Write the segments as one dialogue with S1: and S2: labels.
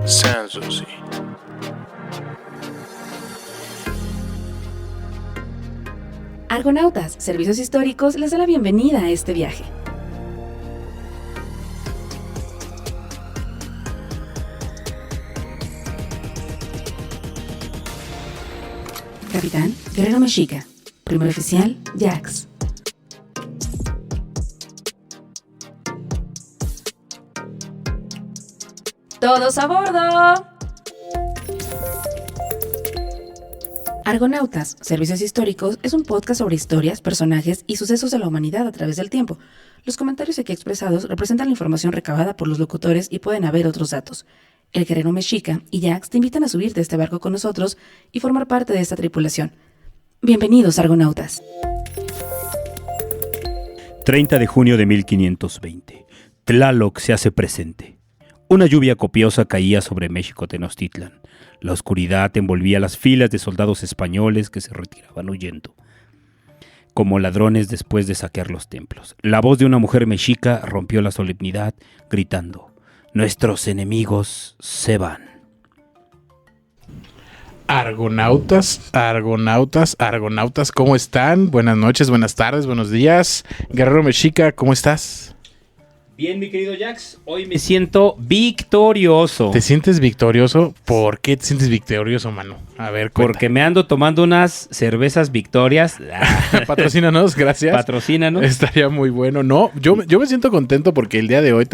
S1: Sanssouci.
S2: Argonautas, Servicios Históricos, les da la bienvenida a este viaje. Capitán, Guerrero Mexica. Primer oficial, Jax. ¡Todos a bordo! Argonautas, Servicios Históricos es un podcast sobre historias, personajes y sucesos de la humanidad a través del tiempo. Los comentarios aquí expresados representan la información recabada por los locutores y pueden haber otros datos. El Guerrero Mexica y Jax te invitan a subirte a este barco con nosotros y formar parte de esta tripulación. Bienvenidos, Argonautas.
S3: 30 de junio de 1520. Tlaloc se hace presente. Una lluvia copiosa caía sobre México Tenochtitlan. La oscuridad envolvía las filas de soldados españoles que se retiraban huyendo, como ladrones después de saquear los templos. La voz de una mujer mexica rompió la solemnidad, gritando: «Nuestros enemigos se van».
S4: Argonautas, ¿cómo están? Buenas noches, buenas tardes, buenos días. Guerrero Mexica, ¿cómo estás?
S3: Bien, mi querido Jax, hoy me siento victorioso.
S4: ¿Te sientes victorioso? ¿Por qué te sientes victorioso, mano? A ver, cuenta.
S3: Porque me ando tomando unas cervezas Victorias.
S4: Patrocínanos, gracias.
S3: Patrocínanos.
S4: Estaría muy bueno. No, yo me siento contento porque el día de hoy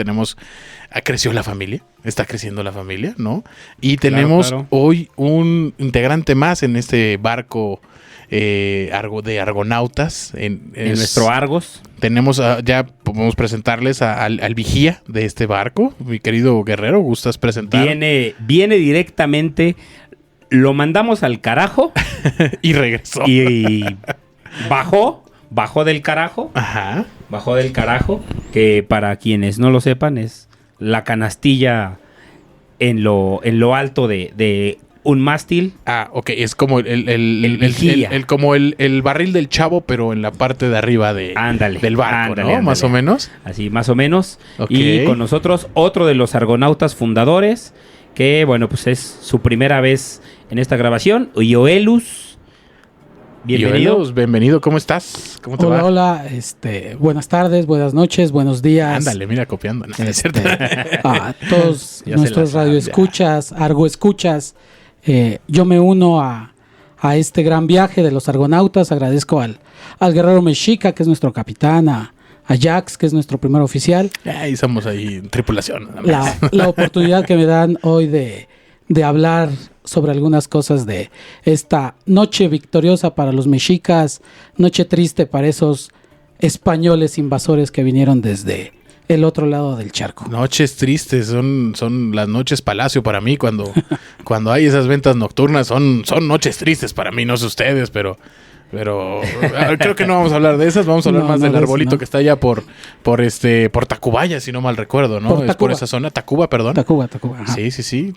S4: creció la familia, está creciendo la familia, ¿no? Y tenemos hoy un integrante más en este barco de Argonautas. En
S3: nuestro Argos.
S4: Tenemos, ya podemos presentarles al vigía de este barco. Mi querido Guerrero, ¿gustas presentar?
S3: Viene directamente, lo mandamos al carajo.
S4: Y regresó.
S3: Y bajó del carajo.
S4: Ajá.
S3: Bajó del carajo, que para quienes no lo sepan es la canastilla en lo alto de un mástil.
S4: Ah, ok, es como el
S3: vigía.
S4: como el barril del Chavo, pero en la parte de arriba del barco, ¿no?
S3: Ándale.
S4: Más o menos.
S3: Así, más o menos.
S4: Okay.
S3: Y con nosotros otro de los argonautas fundadores, que bueno, pues es su primera vez en esta grabación, Yoelus. Bienvenido.
S4: Yoelus, bienvenido, ¿cómo estás? ¿Cómo te va?
S5: Hola, buenas tardes, buenas noches, buenos días.
S4: Ándale, mira, copiando. ¿No? ¿Es cierto?
S5: A todos nuestros radioescuchas, argoescuchas. Yo me uno a este gran viaje de los argonautas. Agradezco al Guerrero Mexica, que es nuestro capitán, a Jax, que es nuestro primer oficial.
S4: Y somos ahí tripulación.
S5: La oportunidad que me dan hoy de hablar sobre algunas cosas de esta noche victoriosa para los mexicas, noche triste para esos españoles invasores que vinieron desde el otro lado del charco.
S4: Noches tristes, son las noches palacio para mí. Cuando hay esas ventas nocturnas, son noches tristes para mí, no sé ustedes, pero creo que no vamos a hablar de esas. Vamos a hablar más del arbolito que está allá por Tacubaya, si no mal recuerdo, ¿no? Es por esa zona. Tacuba, perdón.
S5: Tacuba. Ajá.
S4: Sí.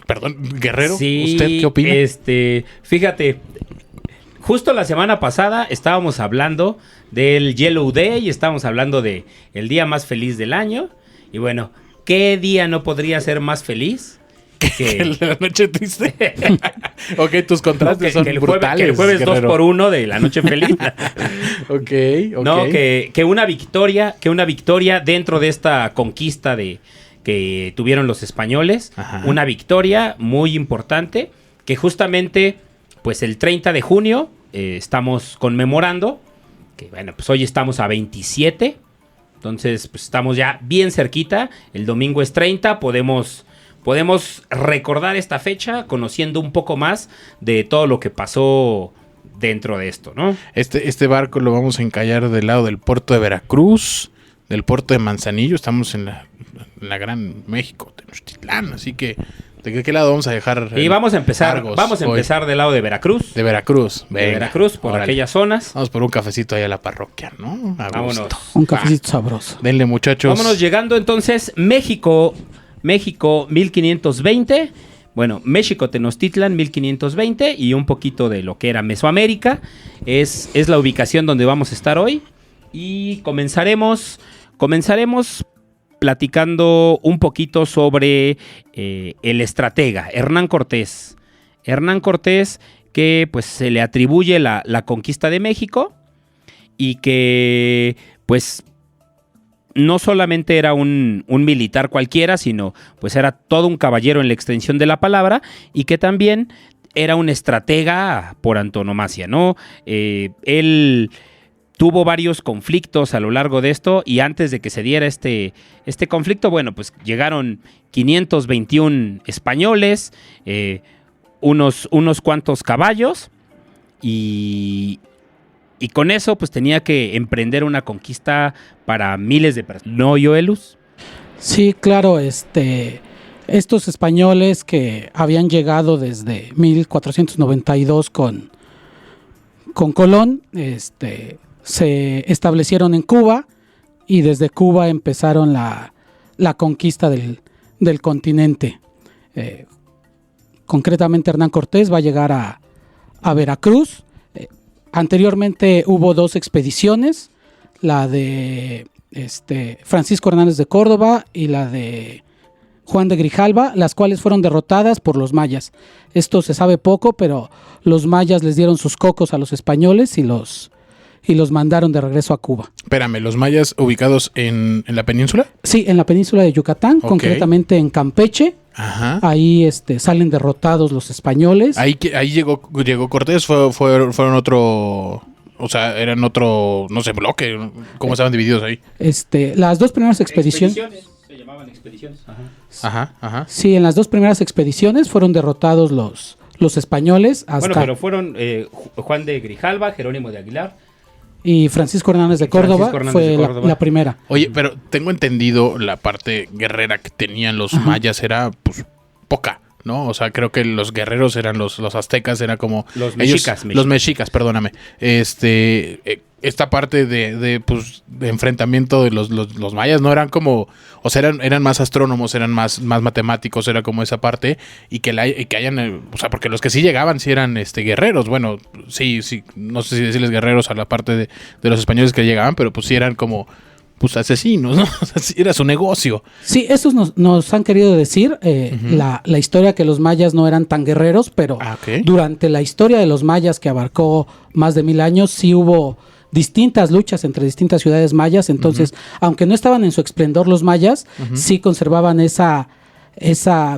S4: Perdón, Guerrero,
S3: Sí,
S4: ¿usted qué opina?
S3: Fíjate, justo la semana pasada estábamos hablando del Yellow Day, estábamos hablando de el día más feliz del año. Y bueno, ¿qué día no podría ser más fez que
S4: la noche triste? Ok, tus contrastes son brutales.
S3: Que el jueves
S4: Guerrero.
S3: 2x1 de la noche feliz.
S4: Ok.
S3: No, que una victoria dentro de esta conquista que tuvieron los españoles.
S4: Ajá.
S3: Una victoria muy importante que justamente pues el 30 de junio estamos conmemorando, que bueno, pues hoy estamos a 27, entonces pues estamos ya bien cerquita. El domingo es 30, podemos recordar esta fecha conociendo un poco más de todo lo que pasó dentro de esto, ¿no?
S4: Este barco lo vamos a encallar del lado del puerto de Veracruz, del puerto de Manzanillo. Estamos en la gran México, Tenochtitlán, así que ¿de qué lado vamos a dejar?
S3: Y vamos a empezar
S4: Argos
S3: del lado de Veracruz.
S4: De Veracruz.
S3: De Veracruz, por aquellas zonas.
S4: Vamos por un cafecito ahí a la parroquia, ¿no?
S3: Vámonos.
S5: Un cafecito sabroso.
S4: Denle, muchachos.
S3: Vámonos llegando entonces, México 1520. Bueno, México Tenochtitlan 1520 y un poquito de lo que era Mesoamérica. Es la ubicación donde vamos a estar hoy. Y comenzaremos platicando un poquito sobre el estratega, Hernán Cortés. Hernán Cortés, que pues se le atribuye la conquista de México y que pues no solamente era un militar cualquiera, sino pues era todo un caballero en la extensión de la palabra y que también era un estratega por antonomasia, ¿no? Él tuvo varios conflictos a lo largo de esto y antes de que se diera este conflicto, bueno, pues llegaron 521 españoles, unos cuantos caballos y con eso pues tenía que emprender una conquista para miles de personas. ¿No, Joelus?
S5: Sí, claro, estos españoles que habían llegado desde 1492 con Colón, se establecieron en Cuba y desde Cuba empezaron la conquista del continente. Concretamente Hernán Cortés va a llegar a Veracruz. Anteriormente hubo 2 expediciones, la de Francisco Hernández de Córdoba y la de Juan de Grijalva, las cuales fueron derrotadas por los mayas. Esto se sabe poco, pero los mayas les dieron sus cocos a los españoles y los mandaron de regreso a Cuba.
S4: Espérame, ¿los mayas ubicados en la península?
S5: Sí, en la península de Yucatán,
S4: Ok.
S5: concretamente en Campeche.
S4: Ajá.
S5: Ahí salen derrotados los españoles.
S4: Ahí llegó Cortés, fueron otro... O sea, eran otro, no sé, bloque. ¿Cómo estaban divididos ahí?
S5: Las 2 primeras expediciones.
S3: Se llamaban expediciones.
S4: Ajá.
S5: Sí, en las 2 primeras expediciones fueron derrotados los españoles hasta...
S3: Bueno, pero fueron Juan de Grijalva, Jerónimo de Aguilar.
S5: Y Francisco Hernández de Córdoba fue la primera.
S4: Oye, pero tengo entendido la parte guerrera que tenían los mayas era pues poca, ¿no? O sea, creo que los guerreros eran los aztecas, era como...
S3: Los mexicas.
S4: Los mexicas, perdóname. Esta parte de enfrentamiento de los mayas no eran como... O sea, eran más astrónomos, eran más matemáticos, era como esa parte. Y que hayan... o sea, porque los que sí llegaban sí eran guerreros. Bueno, sí, no sé si decirles guerreros a la parte de los españoles que llegaban, pero pues sí eran como... pues asesinos, ¿no? O sea, sí era su negocio.
S5: Sí, esos nos han querido decir la historia que los mayas no eran tan guerreros, pero
S4: Ok.
S5: durante la historia de los mayas que abarcó más de 1000 años, sí hubo distintas luchas entre distintas ciudades mayas. Entonces, aunque no estaban en su esplendor los mayas, sí conservaban esa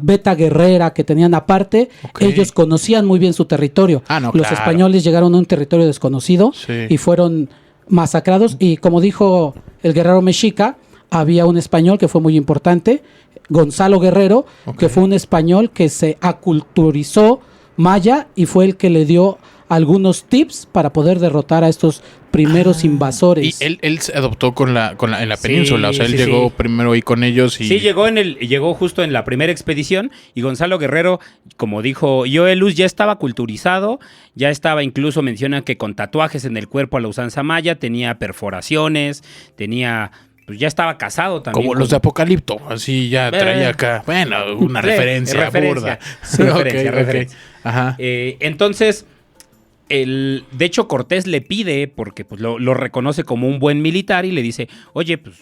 S5: beta guerrera que tenían aparte.
S4: Ok.
S5: Ellos conocían muy bien su territorio.
S4: No,
S5: Los
S4: claro.
S5: españoles llegaron a un territorio desconocido
S4: Sí.
S5: y fueron masacrados. Y como dijo el guerrero mexica, había un español que fue muy importante, Gonzalo Guerrero,
S4: Ok.
S5: que fue un español que se aculturizó maya y fue el que le dio algunos tips para poder derrotar a estos primeros invasores.
S4: Y él se adoptó en la península, o sea, él
S3: sí,
S4: llegó
S3: sí.
S4: primero ahí con ellos y...
S3: Sí, llegó justo en la primera expedición y Gonzalo Guerrero, como dijo Joelus, ya estaba culturizado, ya estaba, incluso menciona que con tatuajes en el cuerpo a la usanza maya, tenía perforaciones, pues ya estaba casado también.
S4: Como los de Apocalipto, así ya traía acá, bueno, una referencia burda.
S3: Sí, referencia.
S4: Ajá.
S3: Entonces, de hecho, Cortés le pide, porque pues, lo reconoce como un buen militar y le dice, oye, pues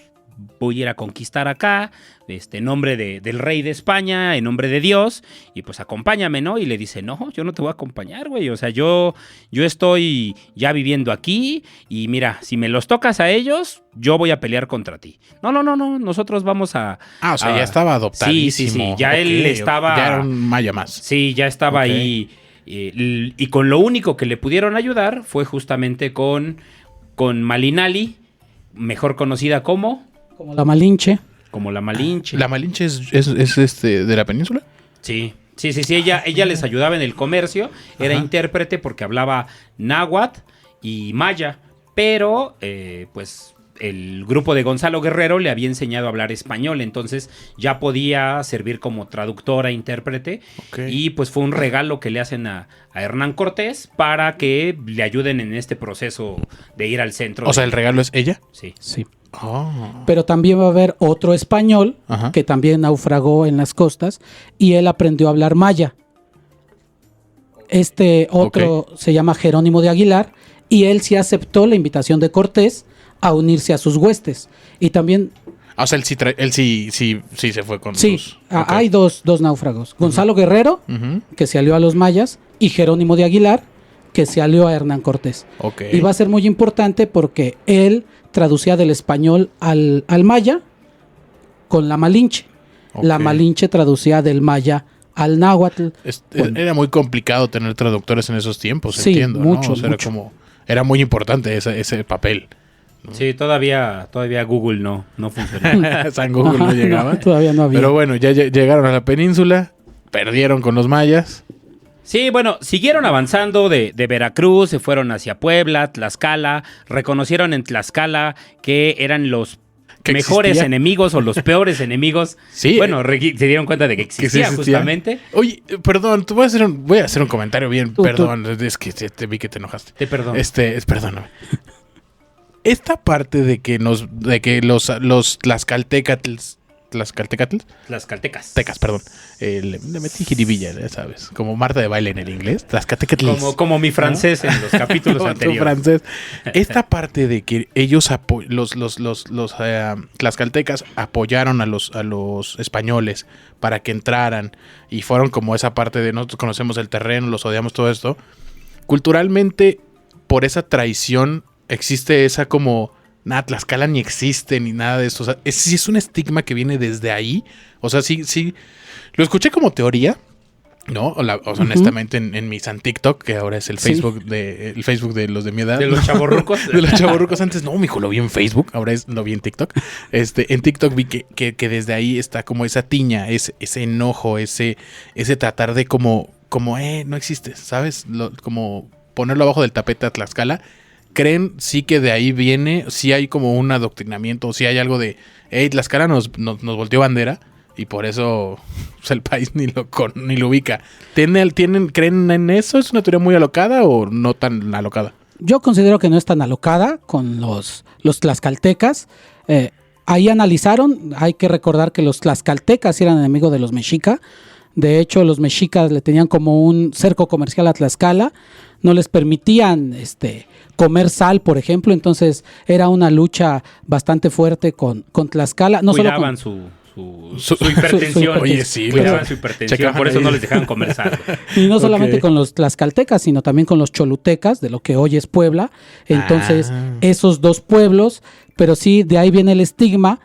S3: voy a ir a conquistar acá, en nombre del rey de España, en nombre de Dios, y pues acompáñame, ¿no? Y le dice, no, yo no te voy a acompañar, güey, o sea, yo estoy ya viviendo aquí, y mira, si me los tocas a ellos, yo voy a pelear contra ti. No, nosotros vamos a...
S4: O sea, ya estaba adoptadísimo.
S3: Sí, ya él estaba...
S4: Ya era un maya más.
S3: Sí, ya estaba
S4: Ok.
S3: ahí. Y con lo único que le pudieron ayudar fue justamente con Malinali, mejor conocida como
S5: la Malinche.
S3: la Malinche.
S4: ¿La Malinche es de la península?
S3: Sí. Ella les ayudaba en el comercio, era
S4: Ajá.
S3: intérprete porque hablaba náhuatl y maya, pero pues el grupo de Gonzalo Guerrero le había enseñado a hablar español, entonces ya podía servir como traductora, intérprete,
S4: Ok.
S3: y pues fue un regalo que le hacen a Hernán Cortés para que le ayuden en este proceso de ir al centro.
S4: O sea, ¿el regalo es ella?
S3: Sí.
S5: Sí.
S4: Oh.
S5: Pero también va a haber otro español
S4: Ajá.
S5: que también naufragó en las costas y él aprendió a hablar maya. Este otro se llama Jerónimo de Aguilar y él sí aceptó la invitación de Cortés a unirse a sus huestes. Y también
S4: O sea, él sí se fue con
S5: Sí,
S4: sus...
S5: hay dos náufragos. Gonzalo Guerrero,
S4: Ujú.
S5: que se alió a los mayas, y Jerónimo de Aguilar, que se alió a Hernán Cortés.
S4: Ok.
S5: Y va a ser muy importante porque él traducía del español al maya con la Malinche. La
S4: Ok.
S5: Malinche traducía del maya al náhuatl.
S4: Era muy complicado tener traductores en esos tiempos,
S5: Sí,
S4: entiendo,
S5: mucho,
S4: ¿no? O sea,
S5: mucho.
S4: era muy importante ese papel.
S3: Sí, todavía Google no funciona.
S4: San Google
S5: Ajá,
S4: no llegaba.
S5: todavía no había.
S4: Pero bueno, ya llegaron a la península, perdieron con los mayas.
S3: Sí, bueno, siguieron avanzando de Veracruz, se fueron hacia Puebla, Tlaxcala, reconocieron en Tlaxcala que eran los
S4: Que
S3: mejores
S4: existía.
S3: enemigos o los peores enemigos.
S4: Sí.
S3: Bueno, se dieron cuenta de que
S4: Que sí
S3: existía
S4: existía.
S3: justamente.
S4: Oye, perdón, voy a hacer un comentario bien,
S5: Tú.
S4: perdón, es que te vi que te enojaste.
S3: Te perdono.
S4: Perdóname. Esta parte de que los tlaxcaltecatls,
S3: Tlaxcaltecas.
S4: tecas, perdón, le metí jiribilla, ya sabes, como Marta de baile en el inglés, tlaxcaltecatls.
S3: Como mi francés en los capítulos
S4: Como tu
S3: anteriores.
S4: francés. Esta parte de que ellos los tlaxcaltecas apoyaron a los españoles para que entraran y fueron como esa parte de nosotros conocemos el terreno, los odiamos, todo esto. Culturalmente, por esa traición existe esa como nada, Tlaxcala ni existe ni nada de eso. O sea, sí es un estigma que viene desde ahí. O sea, sí. Lo escuché como teoría, ¿no? O sea, honestamente, en mi San TikTok, que ahora es el
S5: Sí.
S4: Facebook de los de mi edad.
S3: De los chavorrucos.
S4: De los chavorrucos antes, no, mijo, lo vi en Facebook, ahora lo vi en TikTok. En TikTok vi que desde ahí está como esa tiña, ese enojo, ese tratar de como no existe, ¿sabes? Como ponerlo abajo del tapete a Tlaxcala. ¿Creen sí que de ahí viene, sí hay como un adoctrinamiento, sí hay algo de, hey, Tlaxcala nos volteó bandera y por eso pues, el país ni lo ubica? ¿Creen en eso? ¿Es una teoría muy alocada o no tan alocada?
S5: Yo considero que no es tan alocada con los tlaxcaltecas. Ahí analizaron, hay que recordar que los tlaxcaltecas eran enemigos de los mexica. De hecho, los mexicas le tenían como un cerco comercial a Tlaxcala. No les permitían comer sal, por ejemplo. Entonces era una lucha bastante fuerte con Tlaxcala. No solo
S3: Cuidaban
S5: con,
S3: su hipertensión.
S4: Oye, sí,
S3: Cuidaban
S4: pero-
S3: su hipertensión,
S4: checaban
S3: por eso
S4: ahí.
S3: no les dejaban comer sal.
S5: y no solamente
S4: Ok.
S5: con los tlaxcaltecas, sino también con los cholutecas, de lo que hoy es Puebla. Entonces, esos dos pueblos, pero sí, de ahí viene el estigma.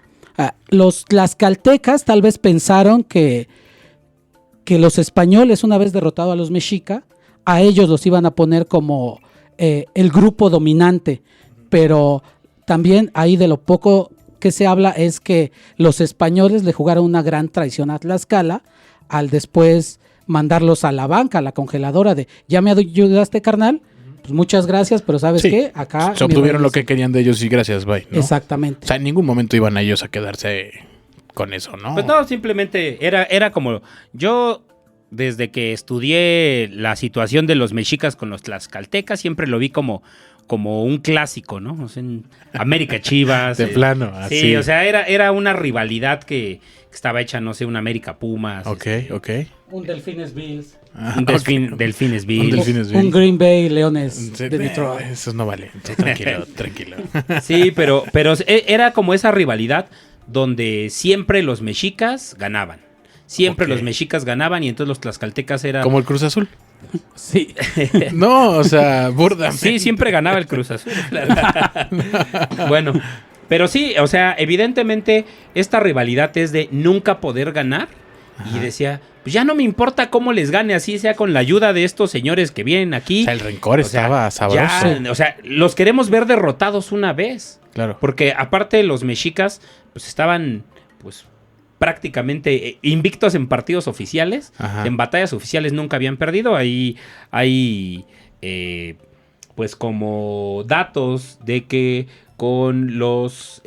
S5: Los tlaxcaltecas tal vez pensaron que los españoles, una vez derrotado a los mexica, a ellos los iban a poner como el grupo dominante, pero también ahí de lo poco que se habla es que los españoles le jugaron una gran traición a Tlaxcala al después mandarlos a la banca, a la congeladora de, ya me ayudaste, carnal, pues muchas gracias, pero ¿sabes
S4: Sí.
S5: qué? Acá
S4: Se
S5: mi
S4: obtuvieron
S5: rey
S4: lo que querían de ellos y gracias, bye, ¿no?
S5: Exactamente.
S4: O sea, en ningún momento iban a ellos a quedarse con eso, ¿no?
S3: Pues no, simplemente era como yo desde que estudié la situación de los mexicas con los tlaxcaltecas siempre lo vi como un clásico, ¿no? O sea, en América Chivas.
S4: De plano,
S3: Sí,
S4: así.
S3: o sea, era una rivalidad que estaba hecha, no sé, un América Pumas.
S4: Ok.
S5: Un Delfines Bills,
S3: Un Delfines
S4: Un
S3: Bills.
S4: Delfines
S5: un
S4: Bills.
S5: Green Bay Leones
S4: Sí,
S5: de Detroit.
S4: Eso no vale. Tú tranquilo.
S3: Sí, pero era como esa rivalidad donde siempre los mexicas ganaban. Siempre
S4: Ok.
S3: los mexicas ganaban y entonces los tlaxcaltecas eran...
S4: Como el Cruz Azul.
S5: Sí,
S4: No, o sea, burda.
S3: Sí, siempre ganaba el Cruz Azul. Bueno, pero sí, o sea, evidentemente esta rivalidad es de nunca poder ganar. Y decía, pues ya no me importa cómo les gane, así sea con la ayuda de estos señores que vienen aquí.
S4: O sea, el rencor
S3: O sea,
S4: estaba sabroso.
S3: ya, o sea, los queremos ver derrotados una vez.
S4: Claro.
S3: Porque aparte los mexicas, pues estaban, pues prácticamente invictos en partidos oficiales.
S4: Ajá.
S3: En batallas oficiales nunca habían perdido. Ahí hay, pues como datos de que con los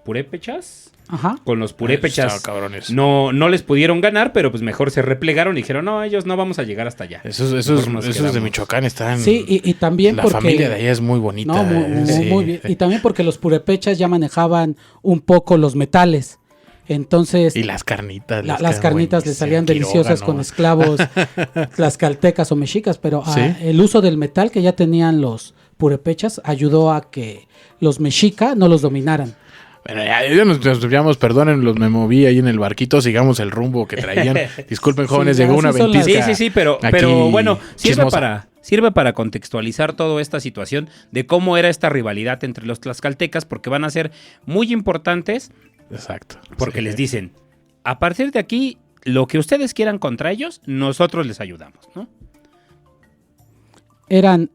S3: purépechas,
S5: ajá.
S3: con los purépechas
S4: Estaban cabrones.
S3: no les pudieron ganar, pero pues mejor se replegaron y dijeron, no, ellos no vamos a llegar hasta allá.
S4: Eso
S3: Mejor nos
S4: es de
S3: quedamos.
S4: Michoacán, están.
S5: Sí, y también
S4: la
S5: porque...
S4: familia de allá es muy bonita.
S5: No, muy,
S4: sí.
S5: muy bien. Y también porque los purépechas ya manejaban un poco los metales. Entonces,
S4: Y las carnitas.
S5: las
S4: quedan
S5: carnitas les
S4: buenísimas.
S5: salían deliciosas
S4: Quirógano.
S5: con esclavos tlaxcaltecas o mexicas, pero
S4: Sí.
S5: el uso del metal que ya tenían los purépechas ayudó a que los mexica no los dominaran.
S4: Bueno, ya nos desviamos, perdonen, me moví ahí en el barquito, sigamos el rumbo que traían. Disculpen, jóvenes,
S5: Sí,
S4: llegó una
S5: así son las-
S4: ventisca.
S3: Sí, pero
S4: aquí
S3: bueno,
S4: chismosa.
S3: sirve para contextualizar toda esta situación de cómo era esta rivalidad entre los tlaxcaltecas, porque van a ser muy importantes,
S4: Exacto.
S3: porque
S4: Sí.
S3: les dicen, a partir de aquí, lo que ustedes quieran contra ellos, nosotros les ayudamos, ¿no?
S5: Eran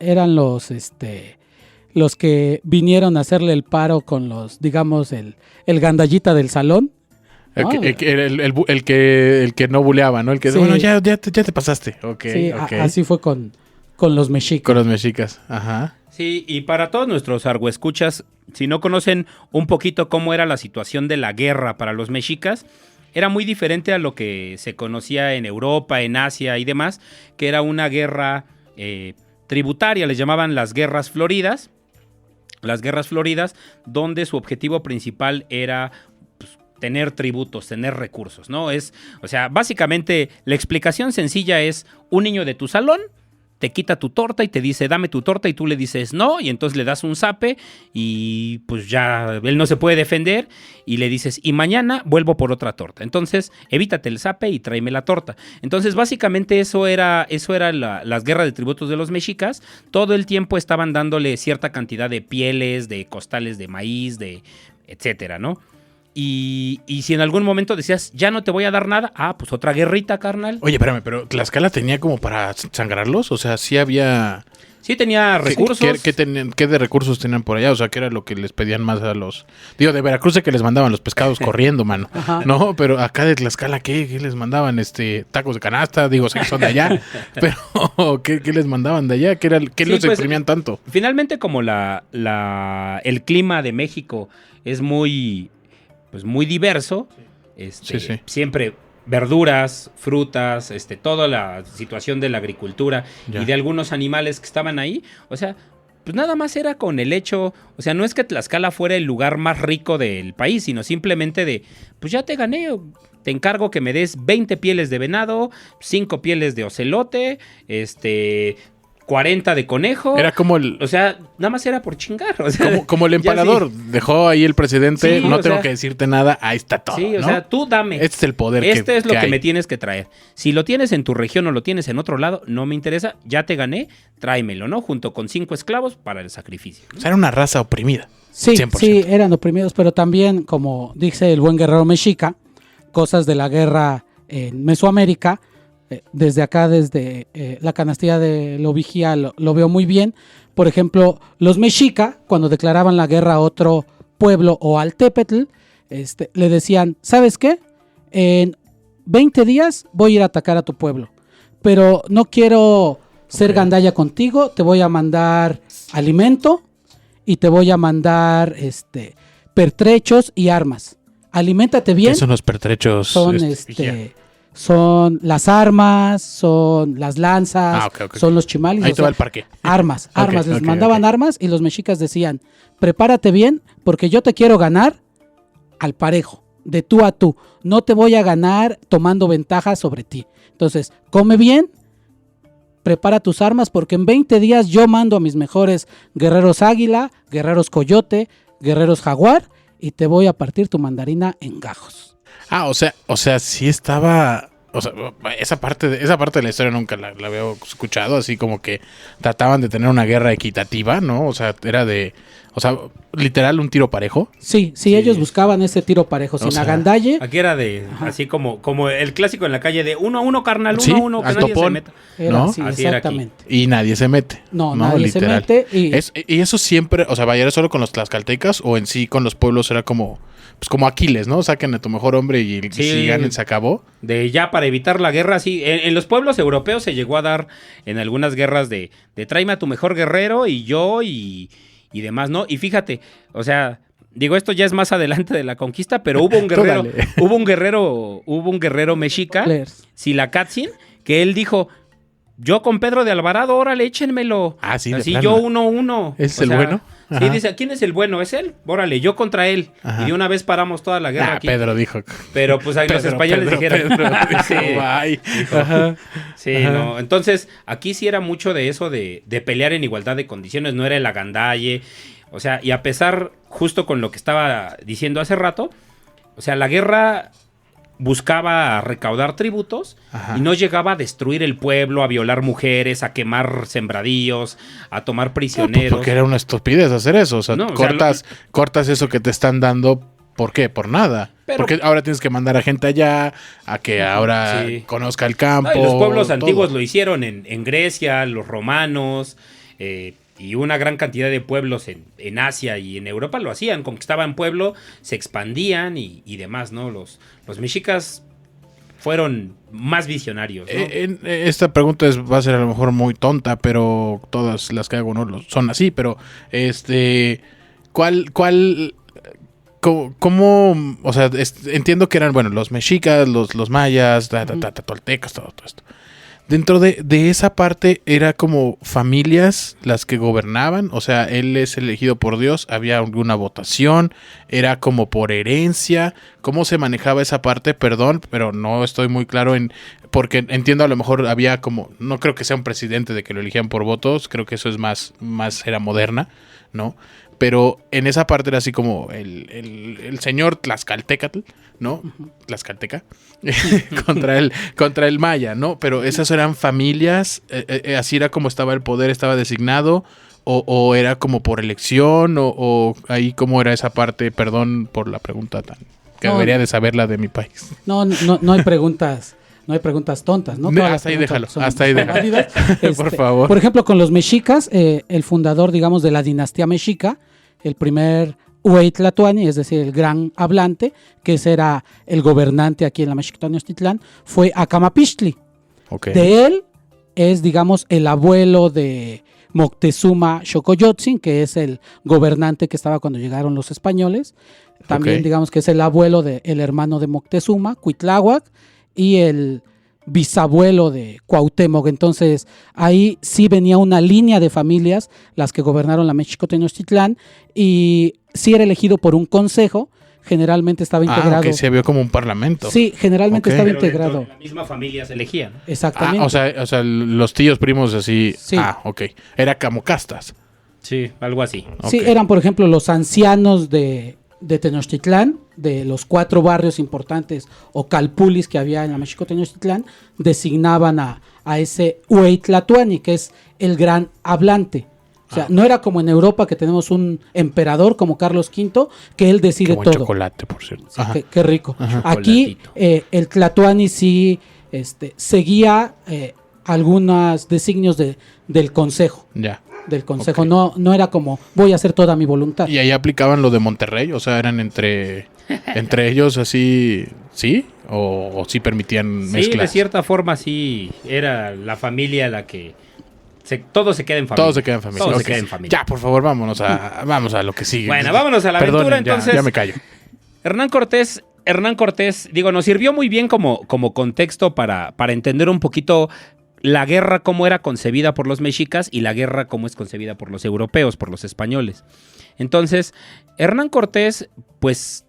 S5: los que vinieron a hacerle el paro con los, digamos, el gandallita del salón. ¿no?
S4: El que no buleaba, ¿no? El que,
S5: Sí.
S4: bueno, ya te pasaste. Ok,
S5: Sí,
S4: ok.
S5: así fue con los mexicas.
S4: Con los mexicas. Ajá.
S3: Sí, y para todos nuestros argüescuchas, si no conocen un poquito cómo era la situación de la guerra para los mexicas, era muy diferente a lo que se conocía en Europa, en Asia y demás, que era una guerra tributaria, les llamaban las guerras floridas. Las guerras floridas, donde su objetivo principal era pues, tener tributos, tener recursos, ¿no? O sea, básicamente la explicación sencilla es un niño de tu salón te quita tu torta y te dice, dame tu torta, y tú le dices no, y entonces le das un zape y pues ya él no se puede defender y le dices, y mañana vuelvo por otra torta. Entonces, evítate el zape y tráeme la torta. Entonces, básicamente eso era las guerras de tributos de los mexicas. Todo el tiempo estaban dándole cierta cantidad de pieles, de costales de maíz, de etcétera, ¿no? Y si en algún momento decías, ya no te voy a dar nada, pues otra guerrita, carnal.
S4: Oye, espérame, pero ¿Tlaxcala tenía como para sangrarlos? O sea, sí había...
S3: Sí tenía recursos.
S4: ¿Qué de recursos tenían por allá? O sea, ¿qué era lo que les pedían más a los... Digo, de Veracruz sé que les mandaban los pescados corriendo, mano.
S5: Ajá.
S4: No, pero acá de Tlaxcala, ¿qué les mandaban? Tacos de canasta, digo, sé que son de allá. Pero, ¿qué les mandaban de allá? ¿Qué
S3: Sí,
S4: los
S3: pues,
S4: exprimían tanto?
S3: Finalmente, como el clima de México es muy diverso,
S4: Sí.
S3: siempre verduras, frutas, toda la situación de la agricultura
S4: Ya.
S3: y de algunos animales que estaban ahí, o sea, pues nada más era con el hecho, o sea, no es que Tlaxcala fuera el lugar más rico del país, sino simplemente de, pues ya te gané, te encargo que me des 20 pieles de venado, 5 pieles de ocelote, 40 de conejo.
S4: Era como el...
S3: O sea, nada más era por chingar. O sea,
S4: Como el
S3: ya
S4: empalador, dejó ahí el presidente,
S3: Sí,
S4: no
S3: o
S4: tengo
S3: sea,
S4: que decirte nada, ahí está todo.
S3: sí, o
S4: ¿no?
S3: sea, tú dame.
S4: Este es el poder
S3: Este es lo que
S4: hay.
S3: me tienes que traer. Si lo tienes en tu región o lo tienes en otro lado, no me interesa, ya te gané, tráemelo, ¿no? Junto con 5 esclavos para el sacrificio.
S4: O sea, era una raza oprimida.
S5: Sí,
S4: 100%.
S5: sí, eran oprimidos, pero también, como dice el buen guerrero mexica, cosas de la guerra en Mesoamérica, desde acá, desde la canastilla de Lobigía, lo veo muy bien. Por ejemplo, los mexica, cuando declaraban la guerra a otro pueblo o al Tepetl, le decían, ¿sabes qué? En 20 días voy a ir a atacar a tu pueblo, pero no quiero ser gandalla contigo, te voy a mandar alimento y te voy a mandar pertrechos y armas. Aliméntate bien.
S4: ¿Qué son los pertrechos?
S5: Son son las armas, son las lanzas,
S4: Ok.
S5: son los chimalis.
S4: Ahí
S5: o
S4: te va
S5: sea,
S4: el parque.
S5: Armas. Les
S4: ok,
S5: mandaban
S4: ok.
S5: armas y los mexicas decían, prepárate bien porque yo te quiero ganar al parejo, de tú a tú. No te voy a ganar tomando ventaja sobre ti. Entonces, come bien, prepara tus armas porque en 20 días yo mando a mis mejores guerreros águila, guerreros coyote, guerreros jaguar y te voy a partir tu mandarina en gajos.
S4: O sea, sí estaba... O sea, esa parte de la historia nunca la había escuchado, así como que trataban de tener una guerra equitativa, ¿no? O sea, era literal un tiro parejo.
S5: Sí, ellos buscaban ese tiro parejo, sin
S4: sea,
S5: agandalle.
S3: Aquí era así como el clásico en la calle de 1-1, carnal,
S4: Sí,
S3: 1-1, que
S4: al
S3: nadie se
S4: topón.
S3: meta.
S5: Era
S4: ¿no?
S5: así,
S3: Así era aquí.
S5: exactamente.
S4: Y nadie se mete.
S5: No, nadie se mete y-
S4: Y eso siempre, o sea, vaya, ¿era solo con los tlaxcaltecas o en sí con los pueblos era como Aquiles, ¿no? Saquen a tu mejor hombre y
S3: Sí.
S4: si ganen se acabó?
S3: De ya para evitar la guerra, sí. En los pueblos europeos se llegó a dar en algunas guerras de tráeme a tu mejor guerrero y yo y demás, ¿no? Y fíjate, o sea, digo, esto ya es más adelante de la conquista, pero hubo un
S4: Tú
S3: guerrero,
S4: dale.
S3: hubo un guerrero mexica,
S5: Players.
S3: Silacatzin, que él dijo, yo con Pedro de Alvarado, órale, échenmelo.
S4: Ah, sí, de
S3: Así
S4: plano.
S3: yo 1-1.
S4: ¿Es
S3: O
S4: el
S3: sea,
S4: bueno?
S3: Sí,
S4: Ajá.
S3: dice, ¿quién es el bueno? ¿Es él? Órale, yo contra él.
S4: Ajá.
S3: Y de una vez paramos toda la guerra aquí.
S4: Pedro dijo.
S3: Pero pues ahí los españoles dijeron.
S4: Pedro dijo,
S3: Sí.
S4: bye.
S3: Dijo,
S4: Ajá.
S3: sí,
S4: Ajá.
S3: no. Entonces, aquí sí era mucho de eso de pelear en igualdad de condiciones, no era el agandalle. O sea, y a pesar, justo con lo que estaba diciendo hace rato, o sea, la guerra buscaba recaudar tributos
S4: Ajá.
S3: y no llegaba a destruir el pueblo, a violar mujeres, a quemar sembradíos, a tomar prisioneros.
S4: Porque era una estupidez hacer eso. O sea,
S3: No, o sea,
S4: cortas eso que te están dando. ¿Por qué? Por nada.
S3: Pero-
S4: Porque ahora tienes que mandar a gente allá, a que ahora
S3: Sí.
S4: conozca el campo.
S3: No, y los pueblos
S4: todo.
S3: antiguos lo hicieron en Grecia, los romanos, y una gran cantidad de pueblos en Asia y en Europa lo hacían. Conquistaban pueblo, se expandían y demás, ¿no? Los mexicas fueron más visionarios, ¿no?
S4: Esta pregunta va a ser a lo mejor muy tonta, pero todas las que hago no son así, pero ¿cómo, o sea, entiendo que eran, bueno, los mexicas, los mayas, toltecas, todo esto. Dentro de esa parte era como familias las que gobernaban, o sea, él es elegido por Dios, había alguna votación, era como por herencia, ¿cómo se manejaba esa parte? Perdón, pero no estoy muy claro porque entiendo a lo mejor había como, no creo que sea un presidente de que lo eligían por votos, creo que eso es más era moderna, ¿no? Pero en esa parte era así como el señor Tlaxcaltecatl, ¿no? Tlaxcalteca, contra el maya, ¿no? Pero esas eran familias, así era como estaba el poder, estaba designado, o era como por elección, o ahí cómo era esa parte, perdón por la pregunta que
S5: No,
S4: debería de saberla de mi país.
S5: No hay preguntas. No hay preguntas tontas, ¿no? Todas las
S4: Hasta ahí
S5: preguntas
S4: déjalo,
S5: son-
S4: hasta ahí
S5: son
S4: déjalo.
S5: válidas.
S4: Por favor.
S5: Por ejemplo, con los mexicas, el fundador, digamos, de la dinastía mexica, el primer Huey Tlatoani, es decir, el gran hablante, que ese era el gobernante aquí en la México Tenochtitlán, fue Acamapixtli.
S4: Okay.
S5: De él es, digamos, el abuelo de Moctezuma Xocoyotzin, que es el gobernante que estaba cuando llegaron los españoles. También,
S4: Ok.
S5: digamos, que es el abuelo del hermano de Moctezuma, Cuitláhuac, y el bisabuelo de Cuauhtémoc. Entonces, ahí sí venía una línea de familias, las que gobernaron la México Tenochtitlán, y sí era elegido por un consejo, generalmente estaba integrado.
S4: Ok, se vio como un parlamento.
S5: Sí, generalmente
S4: Ok.
S5: estaba
S3: Pero dentro
S5: integrado.
S3: de la misma familia se elegía, ¿no?
S5: Exactamente.
S4: O sea, los tíos primos así.
S5: Sí.
S4: Ok. Era como castas.
S3: Sí, algo así.
S5: Sí,
S4: Ok.
S5: eran, por ejemplo, los ancianos de Tenochtitlán, de los 4 barrios importantes o calpulis que había en la México Tenochtitlán, designaban a ese Huey Tlatoani, que es el gran hablante. O sea, no era como en Europa que tenemos un emperador como Carlos V, que él
S4: Qué
S5: decide
S4: buen
S5: todo.
S4: chocolate, por cierto.
S5: Sí,
S4: Ajá.
S5: qué rico.
S4: Ajá.
S5: Aquí el Tlatoani sí seguía algunos designios del consejo.
S4: Ya.
S5: Del consejo.
S4: Ok.
S5: No era como voy a hacer toda mi voluntad.
S4: Y ahí aplicaban lo de Monterrey. O sea, eran entre ellos así. ¿Sí? ¿O sí permitían
S3: Sí,
S4: mezclas?
S3: de cierta forma sí, era la familia la que... todo se queda en familia.
S4: Todo se queda en familia.
S3: Todo
S4: Ok.
S3: se queda en familia.
S4: Ya, por favor, vamos a lo que sigue.
S3: Bueno, vámonos a la aventura,
S4: Perdonen, ya,
S3: entonces.
S4: Ya me callo.
S3: Hernán Cortés, digo, nos sirvió muy bien como contexto para entender un poquito la guerra cómo era concebida por los mexicas y la guerra cómo es concebida por los europeos, por los españoles. Entonces, Hernán Cortés, pues,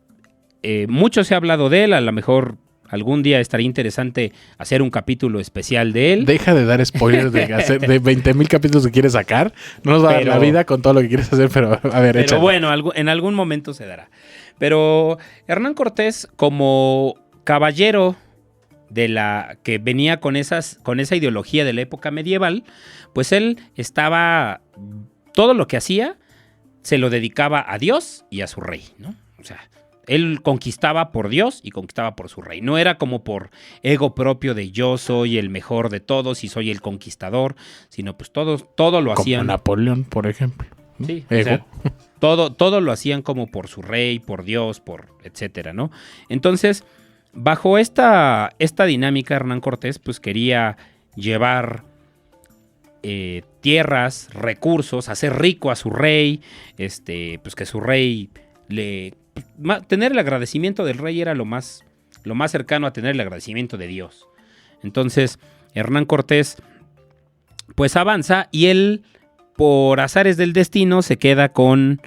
S3: mucho se ha hablado de él, a lo mejor algún día estaría interesante hacer un capítulo especial de él.
S4: Deja de dar spoilers de 20,000 capítulos que quieres sacar. No nos va a dar
S3: Pero-
S4: la vida con todo lo que quieres hacer, pero a ver,
S3: Pero
S4: échale.
S3: bueno, en algún momento se dará. Pero Hernán Cortés, como caballero que venía con esa ideología de la época medieval, pues él todo lo que hacía se lo dedicaba a Dios y a su rey, ¿no? O sea, él conquistaba por Dios y conquistaba por su rey. No era como por ego propio de yo soy el mejor de todos y soy el conquistador, sino pues todo lo
S4: Como
S3: hacían.
S4: Napoleón, por ejemplo. ¿no?
S3: Sí, o
S4: Ego.
S3: sea, todo lo hacían como por su rey, por Dios, por etcétera, ¿no? Entonces, bajo esta dinámica, Hernán Cortés pues quería llevar tierras, recursos, hacer rico a su rey, pues que su rey tener el agradecimiento del rey era lo más cercano a tener el agradecimiento de Dios. Entonces, Hernán Cortés pues avanza y él, por azares del destino, se queda con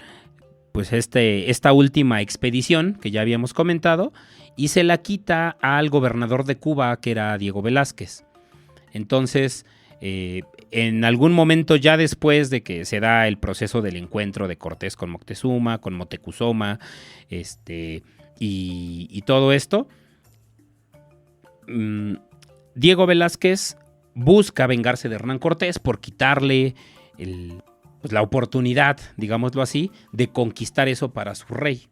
S3: pues esta última expedición que ya habíamos comentado y se la quita al gobernador de Cuba, que era Diego Velázquez. Entonces, En algún momento ya después de que se da el proceso del encuentro de Cortés con Moctezuma, con Motecuzoma, y todo esto, Diego Velázquez busca vengarse de Hernán Cortés por quitarle la oportunidad, digámoslo así, de conquistar eso para su rey.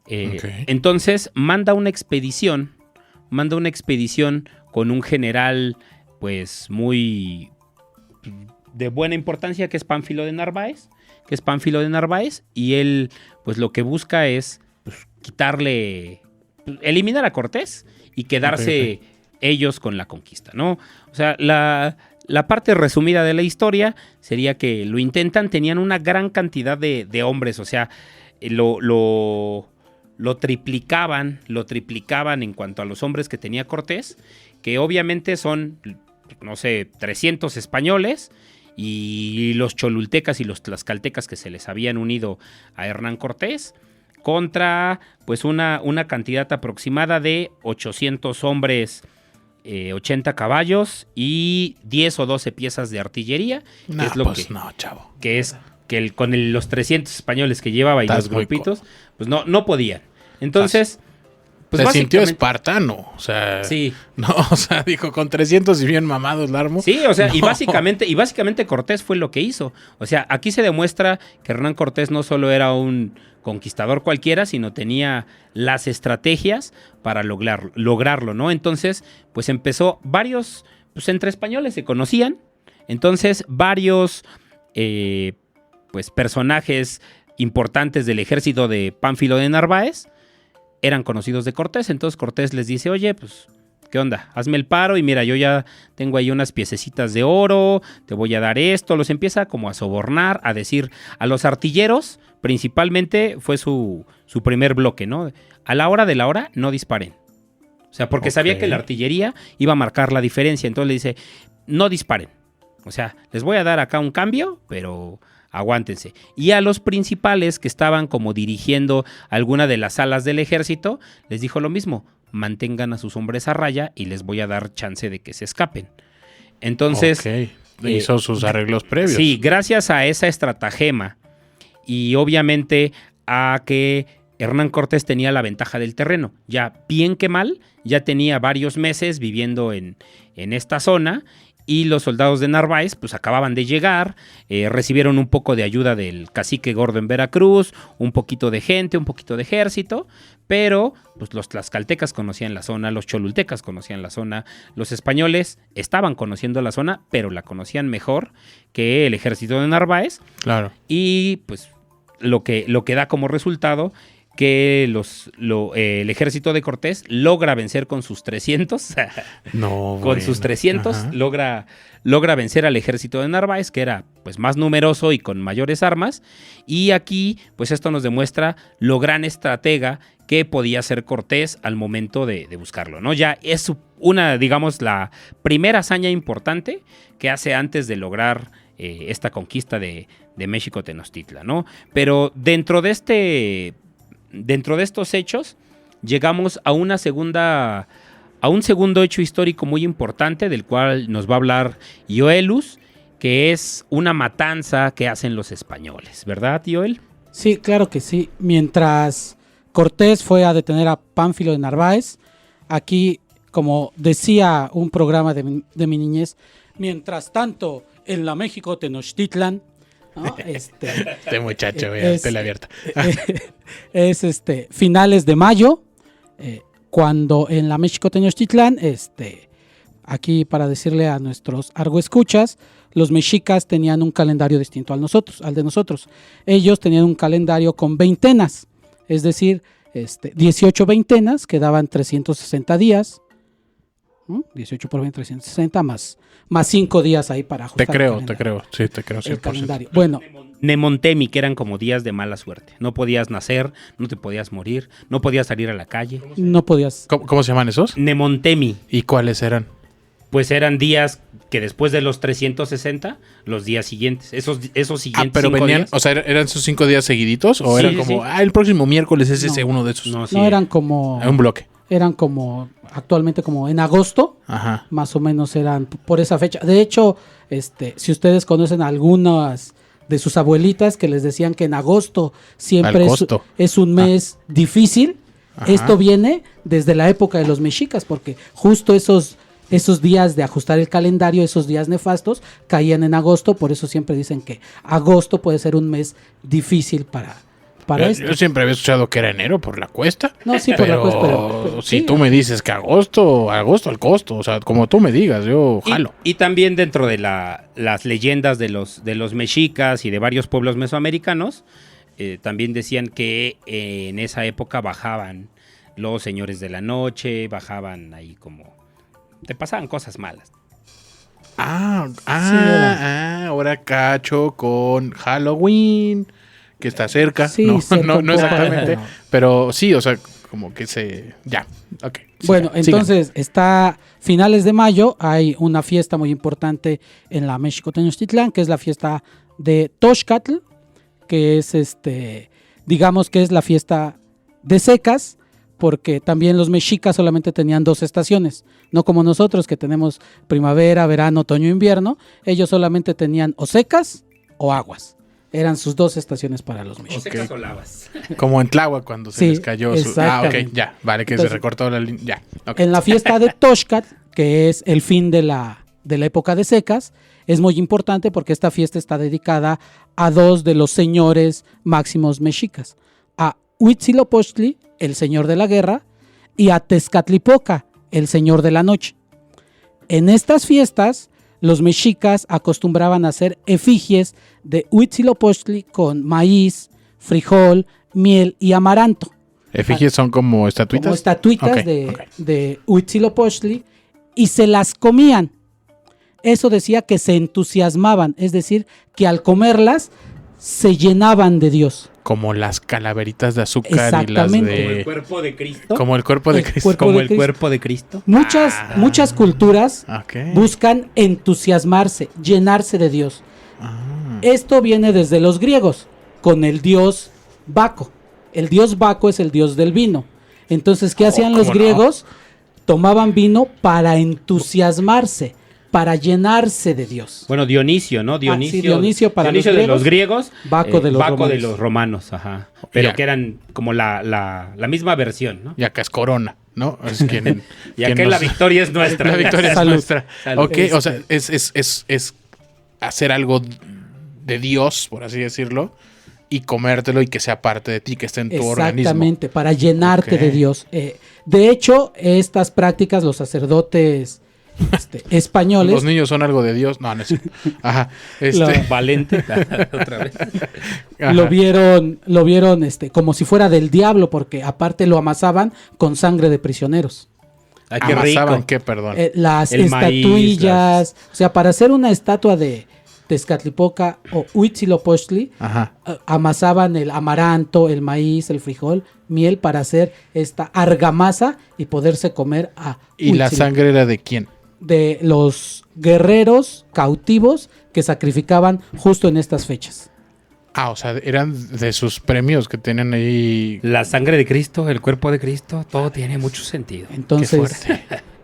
S3: Entonces manda una expedición con un general pues muy de buena importancia, que es Pánfilo de Narváez, y él pues lo que busca es pues, eliminar a Cortés y quedarse ellos con la conquista, ¿no? O sea, la parte resumida de la historia sería que lo intentan, tenían una gran cantidad de hombres, o sea, lo triplicaban en cuanto a los hombres que tenía Cortés, que obviamente son, no sé, 300 españoles y los cholultecas y los tlaxcaltecas que se les habían unido a Hernán Cortés, contra pues una cantidad aproximada de 800 hombres, 80 caballos y 10 o 12 piezas de artillería.
S4: Chavo.
S3: Que es que con los 300 españoles que llevaba y los grupitos, pues no podían. Entonces, pues
S4: se sintió espartano, o sea,
S3: sí.
S4: No, o sea, dijo con 300 y bien mamados la armó.
S3: Sí, o sea, y básicamente Cortés fue lo que hizo. O sea, aquí se demuestra que Hernán Cortés no solo era un conquistador cualquiera, sino tenía las estrategias para lograrlo, ¿no? Entonces, pues empezó varios, pues entre españoles se conocían, entonces varios, pues personajes importantes del ejército de Pánfilo de Narváez eran conocidos de Cortés. Entonces Cortés les dice, oye, pues, ¿qué onda? Hazme el paro y mira, yo ya tengo ahí unas piececitas de oro, te voy a dar esto. Los empieza como a sobornar, a decir a los artilleros, principalmente fue su primer bloque, ¿no? A la hora de la hora, no disparen. O sea, porque sabía que la artillería iba a marcar la diferencia. Entonces le dice, no disparen. O sea, les voy a dar acá un cambio, pero aguántense. Y a los principales que estaban como dirigiendo alguna de las alas del ejército, les dijo lo mismo, mantengan a sus hombres a raya y les voy a dar chance de que se escapen. Entonces,
S4: hizo sus arreglos previos.
S3: Sí, gracias a esa estratagema y obviamente a que Hernán Cortés tenía la ventaja del terreno. Ya bien que mal, ya tenía varios meses viviendo en esta zona. Y los soldados de Narváez pues acababan de llegar, recibieron un poco de ayuda del cacique gordo en Veracruz, un poquito de gente, un poquito de ejército, pero pues los tlaxcaltecas conocían la zona, los cholultecas conocían la zona, los españoles estaban conociendo la zona, pero la conocían mejor que el ejército de Narváez.
S4: Claro.
S3: Y pues lo que da como resultado que el ejército de Cortés logra vencer con sus 300. Sus 300 logra vencer al ejército de Narváez, que era pues más numeroso y con mayores armas. Y aquí pues esto nos demuestra lo gran estratega que podía ser Cortés al momento de buscarlo, ¿no? Ya es digamos, la primera hazaña importante que hace antes de lograr esta conquista de México Tenochtitlan, ¿no? Pero dentro de estos hechos, llegamos a un segundo hecho histórico muy importante del cual nos va a hablar Joelus, que es una matanza que hacen los españoles, ¿verdad, Joel?
S5: Sí, claro que sí. Mientras Cortés fue a detener a Pánfilo de Narváez, aquí, como decía un programa de mi niñez, mientras tanto, en la México Tenochtitlan, ¿no?
S4: Este muchacho, tela abierta.
S5: Es finales de mayo, cuando en la México Tenochtitlan, aquí para decirle a nuestros argoescuchas, los mexicas tenían un calendario distinto al de nosotros. Ellos tenían un calendario con veintenas, es decir, 18 veintenas que daban 360 días. 18 por 20, 360 más 5 días ahí para ajustar.
S4: Te creo, sí, te creo 100%.
S5: El calendario. Bueno,
S3: Nemontemi, que eran como días de mala suerte. No podías nacer, no te podías morir, no podías salir a la calle.
S5: No podías.
S4: ¿Cómo se llaman esos?
S3: Nemontemi.
S4: ¿Y cuáles eran?
S3: Pues eran días que después de los 360, los días siguientes, esos siguientes
S4: pero
S3: 5
S4: venían,
S3: días.
S4: o sea, ¿eran esos 5 días seguiditos? ¿O
S3: Sí,
S4: eran como, el próximo miércoles es ese uno de esos?
S5: No, eran como...
S4: Un bloque.
S5: Eran como, actualmente como en agosto,
S4: Ajá.
S5: más o menos eran por esa fecha. De hecho, si ustedes conocen algunas de sus abuelitas que les decían que en agosto siempre es un mes difícil,
S4: Ajá.
S5: esto viene desde la época de los mexicas, porque justo esos días de ajustar el calendario, esos días nefastos, caían en agosto, por eso siempre dicen que agosto puede ser un mes difícil para esto.
S4: Yo siempre había escuchado que era enero por la cuesta.
S5: No, sí, por la cuesta, pero
S4: si
S5: sí.
S4: tú me dices que agosto al costo, o sea, como tú me digas, yo jalo.
S3: Y también dentro de las leyendas de los mexicas y de varios pueblos mesoamericanos, también decían que en esa época bajaban los señores de la noche, bajaban ahí como... te pasaban cosas malas.
S4: Ahora cacho con Halloween, que está cerca.
S5: Sí,
S4: no,
S5: cerca
S4: no,
S5: un
S4: no
S5: poco,
S4: exactamente. Pero sí, o sea, como que ya, ok.
S5: Bueno,
S4: sigan.
S5: entonces está finales de mayo, hay una fiesta muy importante en la México Tenochtitlán, que es la fiesta de Toxcatl, que es digamos que es la fiesta de secas, porque también los mexicas solamente tenían 2 estaciones, no como nosotros que tenemos primavera, verano, otoño, invierno. Ellos solamente tenían o secas o aguas. Eran sus 2 estaciones para los
S3: O
S5: mexicas.
S3: secas o lavas.
S4: Como en Tláhuac cuando se
S5: Sí,
S4: les cayó su...
S5: exactamente.
S4: ok, ya. Vale, que
S5: Entonces,
S4: se recortó la línea. Ya, ok.
S5: En la fiesta de Toxcatl, que es el fin de la época de secas, es muy importante porque esta fiesta está dedicada a 2 de los señores máximos mexicas, a Huitzilopochtli, el señor de la guerra, y a Tezcatlipoca, el señor de la noche. En estas fiestas, los mexicas acostumbraban a hacer efigies de Huitzilopochtli con maíz, frijol, miel y amaranto.
S4: ¿Efigies son como estatuitas?
S5: Como estatuitas
S4: Ok,
S5: de Huitzilopochtli, y se las comían. Eso decía que se entusiasmaban, es decir, que al comerlas se llenaban de Dios.
S4: Como las calaveritas de azúcar y las
S5: Exactamente.
S3: Como el
S4: de...
S3: cuerpo de Cristo.
S4: Como el cuerpo de
S5: El
S4: Cristo.
S5: cuerpo
S3: Como
S5: de
S3: el
S5: Cristo.
S3: cuerpo de Cristo.
S5: Muchas culturas
S4: Ok.
S5: buscan entusiasmarse, llenarse de Dios.
S4: Ah.
S5: Esto viene desde los griegos, con el dios Baco. El dios Baco es el dios del vino. Entonces, ¿qué hacían los
S4: ¿cómo no?
S5: griegos? Tomaban vino para entusiasmarse, para llenarse de Dios.
S3: Bueno, Dionisio, ¿no?
S5: sí, Dionisio para
S3: Dionisio
S5: los
S3: de los griegos.
S5: Baco de los
S3: Baco
S5: romanos.
S3: de los romanos, ajá. Pero
S4: Ya.
S3: que eran como la misma versión, ¿no?
S4: Y acá es Corona, ¿no? Es quien,
S3: Y acá la victoria es nuestra.
S4: La victoria es
S5: Salud.
S4: nuestra.
S3: Salud.
S4: Ok, o sea, es hacer algo de Dios, por así decirlo, y comértelo y que sea parte de ti, que esté en tu organismo.
S5: Exactamente, para llenarte
S4: Ok.
S5: de Dios. De hecho, estas prácticas, los sacerdotes españoles,
S4: Los niños son algo de Dios. No, no es cierto. Ajá.
S3: Valente. Otra vez.
S4: Ajá.
S5: lo vieron como si fuera del diablo, porque aparte lo amasaban con sangre de prisioneros.
S3: Ay, qué
S4: ¿Amasaban
S3: rico.
S4: qué, perdón?
S5: Las
S3: El maíz,
S5: estatuillas, o sea, para hacer una estatua de Tezcatlipoca o Huitzilopochtli,
S4: Ajá.
S5: amasaban el amaranto, el maíz, el frijol, miel para hacer esta argamasa y poderse comer a
S4: ¿Y la
S5: Huitzilopochtli.
S4: sangre era de quién?
S5: De los guerreros cautivos que sacrificaban justo en estas fechas.
S4: Ah, o sea, eran de sus premios que tienen ahí.
S3: La sangre de Cristo, el cuerpo de Cristo, todo tiene mucho sentido.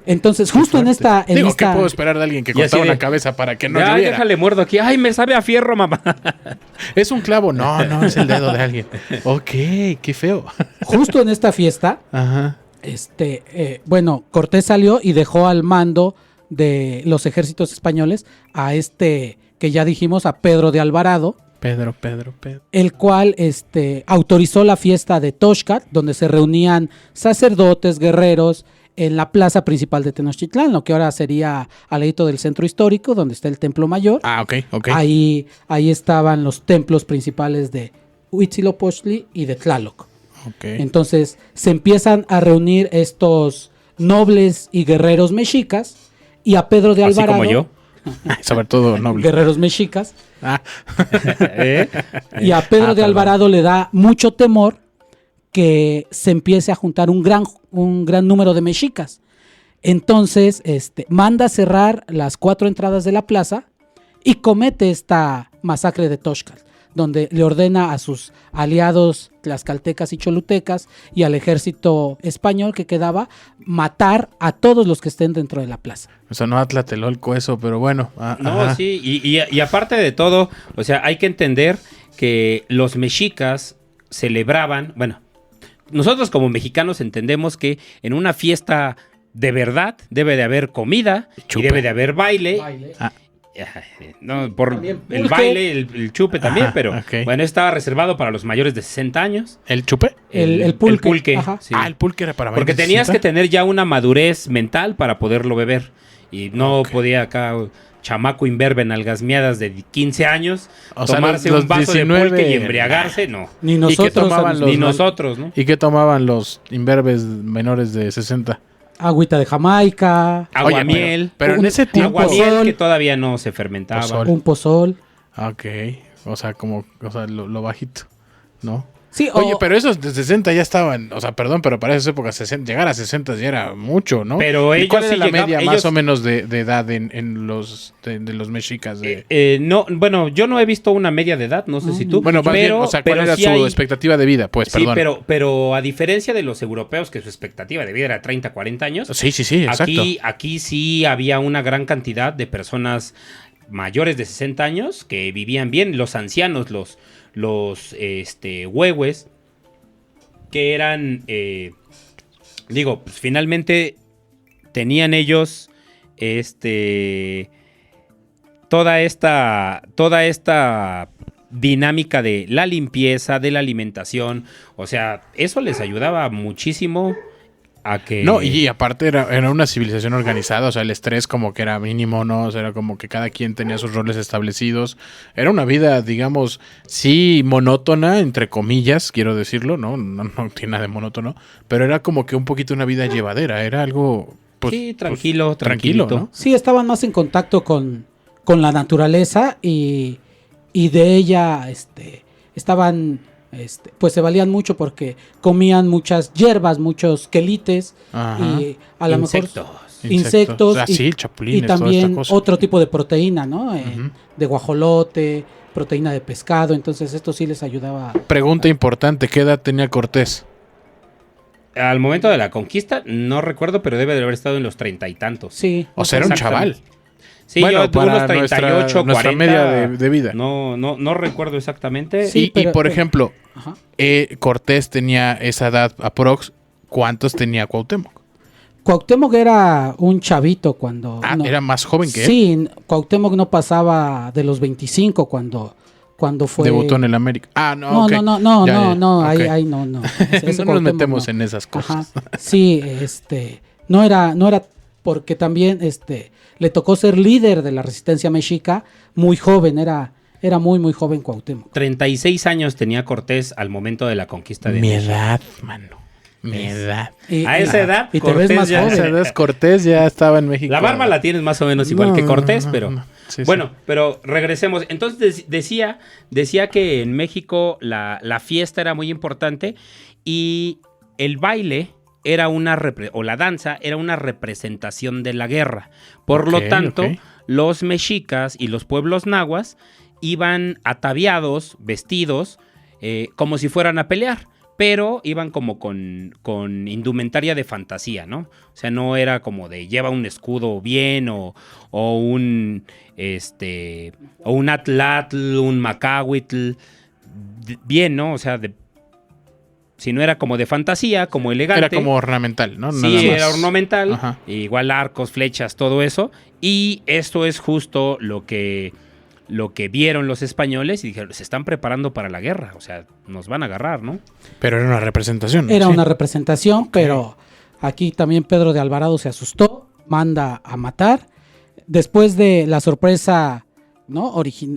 S5: Entonces, justo en esta...
S4: Digo, ¿qué puedo esperar de alguien que
S3: Y así
S4: cortaba
S3: de-
S4: una cabeza para que no
S3: Ya,
S4: lloviera?
S3: déjale muerdo aquí. Ay, me sabe a fierro, mamá.
S4: ¿Es un clavo? No, no, es el dedo de alguien. Ok, qué feo.
S5: Justo en esta fiesta,
S4: Ajá.
S5: bueno, Cortés salió y dejó al mando de los ejércitos españoles a que ya dijimos, a Pedro de Alvarado,
S4: Pedro.
S5: el cual autorizó la fiesta de Toxcatl, donde se reunían sacerdotes, guerreros, en la plaza principal de Tenochtitlán, lo que ahora sería al ladito del centro histórico, donde está el Templo Mayor.
S4: Ah, ok.
S5: Ahí estaban los templos principales de Huitzilopochtli y de Tlaloc.
S4: Ok.
S5: Entonces se empiezan a reunir estos nobles y guerreros mexicas, y a Pedro de
S3: Así
S5: Alvarado,
S3: como yo.
S4: Sobre todo noble.
S5: guerreros mexicas,
S4: Ah,
S3: ¿Eh?
S5: y a Pedro de
S3: perdón.
S5: Alvarado le da mucho temor que se empiece a juntar un gran número de mexicas. Entonces, manda cerrar las 4 entradas de la plaza y comete esta masacre de Toxcatl, donde le ordena a sus aliados tlaxcaltecas y cholutecas y al ejército español que quedaba matar a todos los que estén dentro de la plaza.
S4: O sea, no Atlatelolco eso, pero bueno.
S3: No,
S4: ajá.
S3: sí, y aparte de todo, o sea, hay que entender que los mexicas celebraban, bueno, nosotros como mexicanos entendemos que en una fiesta de verdad debe de haber comida y
S4: Chupe.
S3: debe de haber baile.
S4: Ah.
S3: No, por
S5: También
S3: el
S5: pulque.
S3: baile, el chupe también,
S4: Ajá,
S3: pero
S4: ok.
S3: bueno, estaba reservado para los mayores de 60 años.
S4: ¿El chupe?
S5: El pulque. Ajá.
S3: Sí.
S4: El pulque era para
S3: Porque
S4: mayores de
S3: tenías que
S4: 60.
S3: tener ya una madurez mental para poderlo beber. Y no podía acá, chamaco imberbe en algasmiadas de 15 años,
S4: O sea,
S3: tomarse
S4: los
S3: un vaso
S4: 19
S3: de pulque y embriagarse, no.
S5: Ni
S4: ¿Y qué
S5: nosotros,
S4: tomaban los
S3: Ni
S4: man-
S3: nosotros, ¿no?
S4: ¿Y qué tomaban los imberbes menores de 60?
S5: agüita de Jamaica,
S3: Aguamiel.
S4: Pero en ese tiempo...
S5: pozol.
S3: Aguamiel que todavía no se fermentaba.
S4: Pozol.
S5: un pozol.
S4: Ok. O sea, lo bajito, ¿no?
S5: Sí,
S4: Oye, pero esos de 60 ya estaban... O sea, perdón, pero para esas épocas llegar a 60 ya era mucho, ¿no?
S3: Pero
S4: ¿Y
S3: ellos
S4: cuál
S3: sí
S4: era la
S3: llegaban-
S4: media
S3: ellos-
S4: más o menos de edad en los de los mexicas?
S3: No, bueno, yo no he visto una media de edad, no sé si tú.
S4: Bueno, más bien, o sea, ¿cuál era
S3: sí
S4: su
S3: hay-
S4: expectativa de vida? Pues,
S3: Sí,
S4: perdón.
S3: pero a diferencia de los europeos, que su expectativa de vida era 30, 40 años,
S4: Sí, exacto.
S3: aquí sí había una gran cantidad de personas mayores de 60 años que vivían bien, los ancianos, los huehues, que eran, pues finalmente tenían ellos, toda esta dinámica de la limpieza, de la alimentación, o sea, eso les ayudaba muchísimo a que...
S4: No, y aparte era una civilización organizada, o sea, el estrés como que era mínimo, ¿no? O sea, era como que cada quien tenía sus roles establecidos. Era una vida, digamos, sí monótona, entre comillas, quiero decirlo, ¿no? No tiene nada de monótono, pero era como que un poquito una vida llevadera, era algo... Pues,
S3: sí, tranquilo,
S4: tranquilo,
S3: tranquilito.
S4: ¿no?
S5: sí estaban más en contacto con la naturaleza y de ella estaban pues se valían mucho porque comían muchas hierbas, muchos quelites
S4: Ajá.
S5: y a lo
S3: Insectos.
S5: mejor insectos
S4: Ah, sí,
S5: y
S4: chapulines, toda
S5: también
S4: esta cosa.
S5: otro tipo de proteína, ¿no?
S4: Ujú.
S5: De guajolote, proteína de pescado, entonces esto sí les ayudaba.
S4: Pregunta importante, ¿qué edad tenía Cortés?
S3: Al momento de la conquista, no recuerdo, pero debe de haber estado en los 30 y tantos.
S5: Sí.
S4: O sea, era un
S3: Exactamente.
S4: chaval.
S3: Sí,
S4: Bueno,
S3: yo tuve
S4: para
S3: unos 38,
S4: nuestra
S3: 40.
S4: media de vida.
S3: No recuerdo exactamente.
S5: Sí,
S4: y
S5: pero-
S4: por
S5: pero-
S4: ejemplo,
S5: Ajá.
S4: Cortés tenía esa edad aprox, ¿cuántos tenía Cuauhtémoc?
S5: Cuauhtémoc era un chavito cuando...
S4: Era más joven que él.
S5: Sí, Cuauhtémoc no pasaba de los 25 cuando fue...
S4: Debutó en el América. No,
S5: No,
S4: ok.
S5: no,
S4: Ya,
S5: no,
S4: ok.
S5: ahí no.
S4: No
S5: Ese
S4: nos
S5: Cuauhtémoc
S4: metemos
S5: no.
S4: en esas cosas.
S5: Ajá. Sí, no era porque también le tocó ser líder de la resistencia mexica muy joven, era muy muy joven Cuauhtémoc.
S3: 36 años tenía Cortés al momento de la conquista de
S4: Mi
S3: México.
S4: edad, mano. Mi edad.
S3: A esa edad,
S5: y te ves
S3: Cortés
S5: más
S3: ya-
S4: A esa
S5: joven.
S4: edad Cortés ya estaba en México.
S3: La barba la tienes más o menos igual
S4: No,
S3: que Cortés,
S4: no,
S3: pero...
S4: no. Sí,
S3: bueno,
S4: sí.
S3: pero regresemos. Entonces decía que en México la fiesta era muy importante y el baile era o la danza era una representación de la guerra. Por lo
S4: Ok,
S3: tanto,
S4: ok.
S3: los mexicas y los pueblos nahuas iban ataviados, vestidos, como si fueran a pelear. Pero iban como con indumentaria de fantasía, ¿no? O sea, no era como de lleva un escudo bien o un atlatl, un macahuitl, bien, ¿no? O sea, si no era como de fantasía, como elegante.
S4: Era como ornamental, ¿no? Nada
S3: Sí,
S4: más.
S3: era ornamental,
S4: Ajá.
S3: igual arcos, flechas, todo eso. Y esto es justo lo que vieron los españoles y dijeron, se están preparando para la guerra, o sea, nos van a agarrar, ¿no?
S4: Pero era una representación. ¿no?
S5: Era
S4: Sí.
S5: una representación, pero aquí también Pedro de Alvarado se asustó, manda a matar. Después de la sorpresa, ¿no?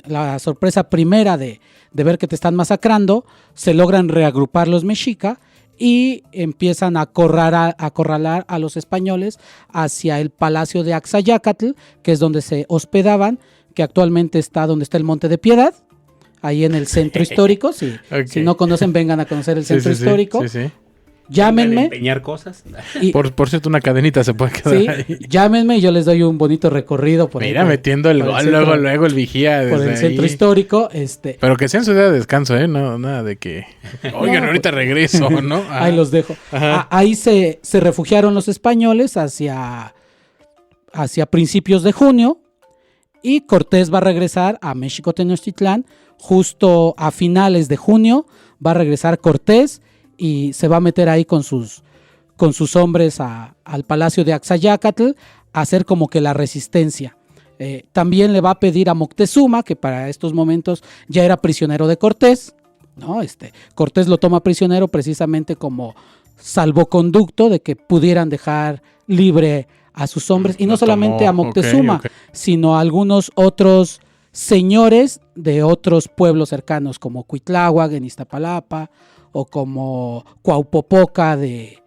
S5: La sorpresa primera de ver que te están masacrando, se logran reagrupar los mexica y empiezan a acorralar a los españoles hacia el palacio de Axayácatl, que es donde se hospedaban, que actualmente está donde está el Monte de Piedad, ahí en el centro histórico. Si
S4: Ok.
S5: no conocen, vengan a conocer el
S4: Sí,
S5: centro
S4: sí, sí,
S5: histórico.
S4: sí, sí.
S5: Llámenme.
S3: Empeñar cosas.
S5: Y,
S4: Por cierto, una cadenita se puede quedar
S5: sí,
S4: ahí.
S5: llámenme y yo les doy un bonito recorrido por
S4: Mira,
S5: ahí,
S4: metiendo el
S5: por
S4: gol,
S5: centro-
S4: luego el vigía
S5: por
S4: desde
S5: el centro
S4: ahí.
S5: histórico.
S4: Pero que sea en su día de descanso, ¿eh? No, nada de que... Oigan,
S5: No,
S4: ahorita regreso, ¿no? Ah.
S5: Ahí los dejo.
S4: Ajá.
S5: Ahí se refugiaron los españoles hacia principios de junio y Cortés va a regresar a México Tenochtitlán justo a finales de junio. Va a regresar Cortés y se va a meter ahí con sus hombres al palacio de Axayácatl a hacer como que la resistencia. También le va a pedir a Moctezuma, que para estos momentos ya era prisionero de Cortés, ¿no? Cortés lo toma prisionero precisamente como salvoconducto de que pudieran dejar libre a sus hombres, y no
S4: Lo
S5: solamente
S4: tomó,
S5: a Moctezuma,
S4: ok.
S5: sino a algunos otros señores de otros pueblos cercanos, como Cuitláhuac en Iztapalapa, o como Cuaupopoca de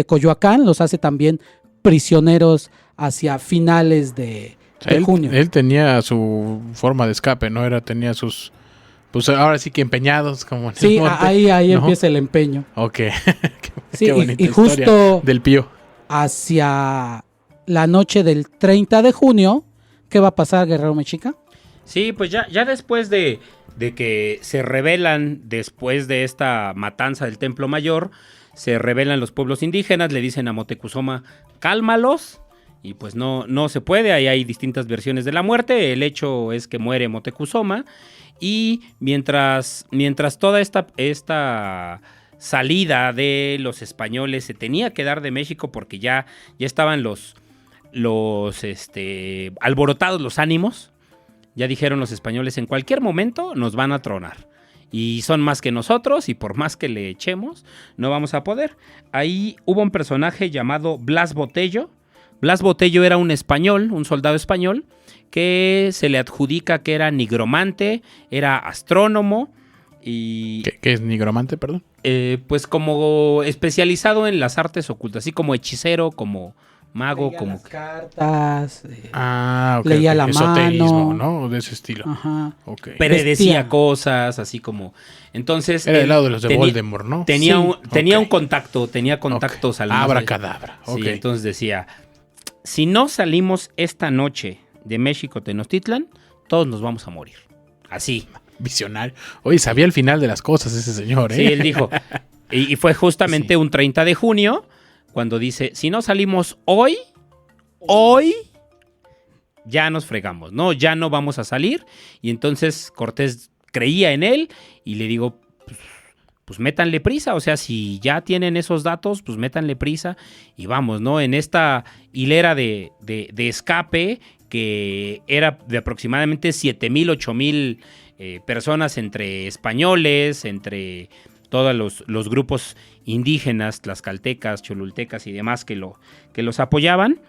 S5: Coyoacán, los hace también prisioneros hacia finales de junio.
S4: Él tenía su forma de escape, ¿no? Tenía sus... Pues ahora sí que empeñados, como en el
S5: Sí,
S4: monte,
S5: ahí
S4: ¿no?
S5: empieza el empeño.
S4: Ok.
S5: Sí,
S4: Qué bonita
S5: y
S4: historia
S5: justo
S4: del Pío.
S5: hacia la noche del 30 de junio, ¿qué va a pasar, Guerrero Mexica?
S3: Sí, pues ya después de que se rebelan, después de esta matanza del Templo Mayor, se rebelan los pueblos indígenas, le dicen a Moctezuma, cálmalos, y pues no se puede, ahí hay distintas versiones de la muerte. El hecho es que muere Moctezuma, y mientras toda esta salida de los españoles se tenía que dar de México, porque ya estaban los alborotados los ánimos. Ya dijeron los españoles, en cualquier momento nos van a tronar. Y son más que nosotros, y por más que le echemos, no vamos a poder. Ahí hubo un personaje llamado Blas Botello. Blas Botello era un español, un soldado español, que se le adjudica que era nigromante, era astrónomo, y
S4: ¿Qué es nigromante, perdón?
S3: pues como especializado en las artes ocultas, así como hechicero, como mago,
S5: Leía
S3: como...
S5: las cartas,
S4: Ok.
S5: leía la
S4: Esoterismo,
S5: mano.
S4: ¿no? De ese estilo.
S5: Ajá.
S4: Ok.
S3: predecía
S5: Vestía.
S3: cosas, así como... Entonces...
S4: Era
S3: él
S4: del lado de los de
S3: tenía-
S4: Voldemort, ¿no?
S3: Tenía,
S5: Sí.
S3: tenía
S4: Ok.
S3: un contacto, tenía contactos
S4: Ok.
S3: al más
S4: Abracadabra.
S3: Sí,
S4: Ok.
S3: entonces decía, si no salimos esta noche de México Tenochtitlan, todos nos vamos a morir. Así.
S4: Visionario. Oye, sabía el final de las cosas ese señor, ¿eh?
S3: Sí, él dijo. Y fue justamente
S4: Sí.
S3: un 30 de junio cuando dice, si no salimos hoy, ya nos fregamos, ¿no? Ya no vamos a salir. Y entonces Cortés creía en él y le digo, pues métanle prisa, o sea, si ya tienen esos datos, pues métanle prisa y vamos, ¿no? En esta hilera de escape que era de aproximadamente 7,000, 8,000 personas entre españoles, entre todos los grupos indígenas, tlaxcaltecas, cholultecas y demás que los apoyaban,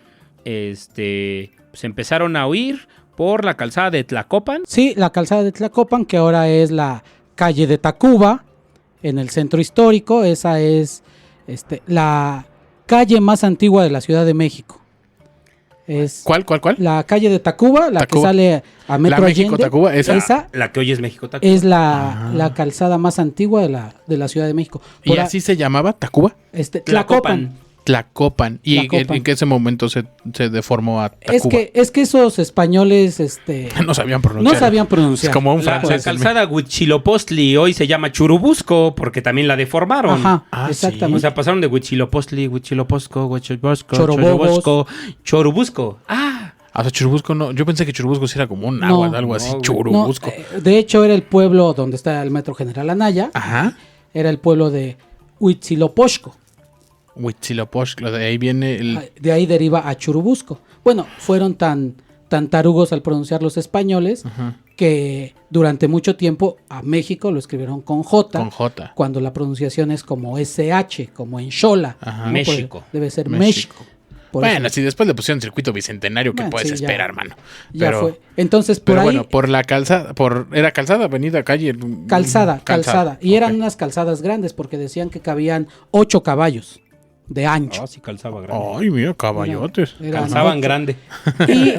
S3: pues empezaron a huir por la calzada de Tlacopan.
S5: Sí, la calzada de Tlacopan, que ahora es la calle de Tacuba, en el centro histórico. Esa es la calle más antigua de la Ciudad de México. Es
S4: ¿Cuál?
S5: la calle de Tacuba, la
S4: Tacuba.
S5: que sale a Metro
S4: La México
S5: Allende.
S4: Tacuba, esa.
S3: La que hoy es México Tacuba.
S5: es la calzada más antigua de la Ciudad de México.
S4: ¿Y así se llamaba? ¿Tacuba?
S5: Tlacopan.
S4: Tlacopan. ¿Y
S5: Tlacopan.
S4: en qué ese momento se deformó a Tacuba?
S5: Es que esos españoles
S4: No sabían pronunciar.
S5: no sabían pronunciar.
S4: Es como un
S3: La
S4: francés.
S3: calzada Huitzilopochtli hoy se llama Churubusco porque también la deformaron.
S5: Ajá,
S4: Ah, sí.
S5: exactamente.
S3: O sea, pasaron de Huitzilopochtli, Huitzilopochtli,
S5: Chorobobos.
S3: Churubusco. Ah,
S4: O sea, Churubusco no. Yo pensé que Churubusco sí era como un
S5: No.
S4: náhuatl, algo así.
S3: No, güey.
S4: Churubusco.
S5: No, de hecho, era el pueblo donde está el Metro General Anaya.
S4: Ajá.
S5: Era el pueblo de Huitzilopochtli.
S4: Huitzilopochtli. De ahí viene el.
S5: De ahí deriva a Churubusco. Bueno, fueron tan tarugos al pronunciar los españoles que durante mucho tiempo a México lo escribieron con J.
S4: Con J.
S5: Cuando la pronunciación es como SH, como en Xola.
S4: Ajá.
S5: ¿no?
S3: México.
S5: Debe ser
S4: México.
S5: México. Por
S4: Bueno,
S5: eso
S4: si después le pusieron circuito bicentenario, ¿qué
S5: Bueno,
S4: puedes
S5: sí, ya.
S4: esperar, mano?
S5: ya
S4: Pero,
S5: fue. Entonces, por
S4: pero
S5: ahí,
S4: bueno, por la calzada, era calzada, avenida, calle.
S5: calzada. Y eran
S4: Ok.
S5: unas calzadas grandes porque decían que cabían 8 caballos de ancho.
S3: Sí, calzaba grande.
S4: Ay, mira, caballotes.
S5: Era,
S3: Calzaban
S5: ¿no?
S3: grande.
S5: Y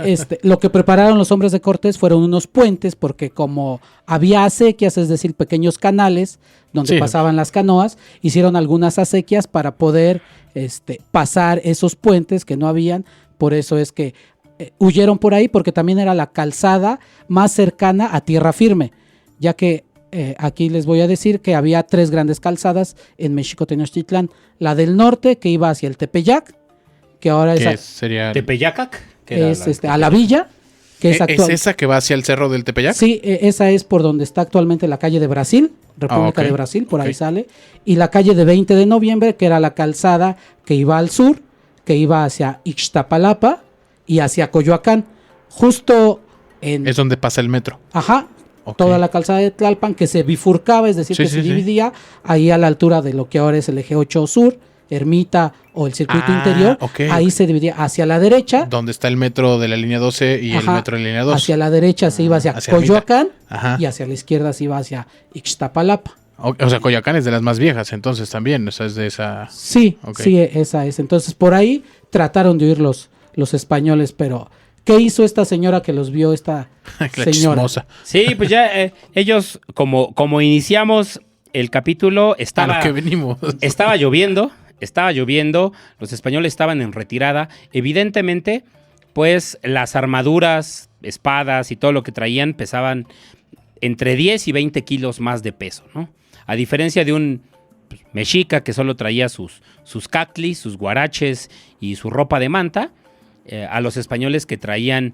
S5: lo que prepararon los hombres de Cortés fueron unos puentes, porque como había acequias, es decir, pequeños canales donde
S4: Sí.
S5: pasaban las canoas, hicieron algunas acequias para poder pasar esos puentes que no habían. Por eso es que huyeron por ahí, porque también era la calzada más cercana a tierra firme, ya que aquí les voy a decir que había 3 grandes calzadas en México Tenochtitlán. La del norte, que iba hacia el Tepeyac, que ahora
S4: ¿Qué
S5: es,
S4: sería?
S3: Tepeyacac, que era
S5: a la villa, que es
S4: ¿Es
S5: actual.
S4: esa que va hacia el cerro del Tepeyac?
S5: Sí, esa es por donde está actualmente la calle de Brasil, República
S4: ok.
S5: de Brasil, por ahí
S4: Ok.
S5: sale. Y la calle de 20 de noviembre, que era la calzada que iba al sur, que iba hacia Ixtapalapa y hacia Coyoacán. Justo en...
S4: Es donde pasa el metro.
S5: Ajá.
S4: Ok.
S5: Toda la calzada de Tlalpan que se bifurcaba, es decir,
S4: Sí,
S5: que
S4: sí,
S5: se
S4: sí.
S5: dividía ahí a la altura de lo que ahora es el eje 8 sur, Ermita o el circuito
S4: Ah,
S5: interior.
S4: ok,
S5: Ahí
S4: ok.
S5: se dividía hacia la derecha.
S4: Donde está el metro de la línea 12 y el
S5: Ajá,
S4: metro de la línea 2.
S5: Hacia la derecha se iba hacia
S4: Hacia Ermita.
S5: Coyoacán
S4: Ajá.
S5: y hacia la izquierda se iba hacia Ixtapalapa.
S4: O sea, Coyoacán es de las más viejas, entonces también. O sea, es de esa.
S5: Sí,
S4: Ok.
S5: sí, esa es. Entonces por ahí trataron de huir los españoles, pero ¿qué hizo esta señora que los vio, esta
S4: La
S5: señora?
S4: chismosa.
S3: Sí, pues ya ellos, como iniciamos el capítulo,
S4: A
S3: estaba,
S4: lo que venimos.
S3: estaba lloviendo, los españoles estaban en retirada. Evidentemente, pues las armaduras, espadas y todo lo que traían pesaban entre 10 y 20 kilos más de peso, ¿no? A diferencia de un mexica que solo traía sus caclis, sus guaraches y su ropa de manta, a los españoles que traían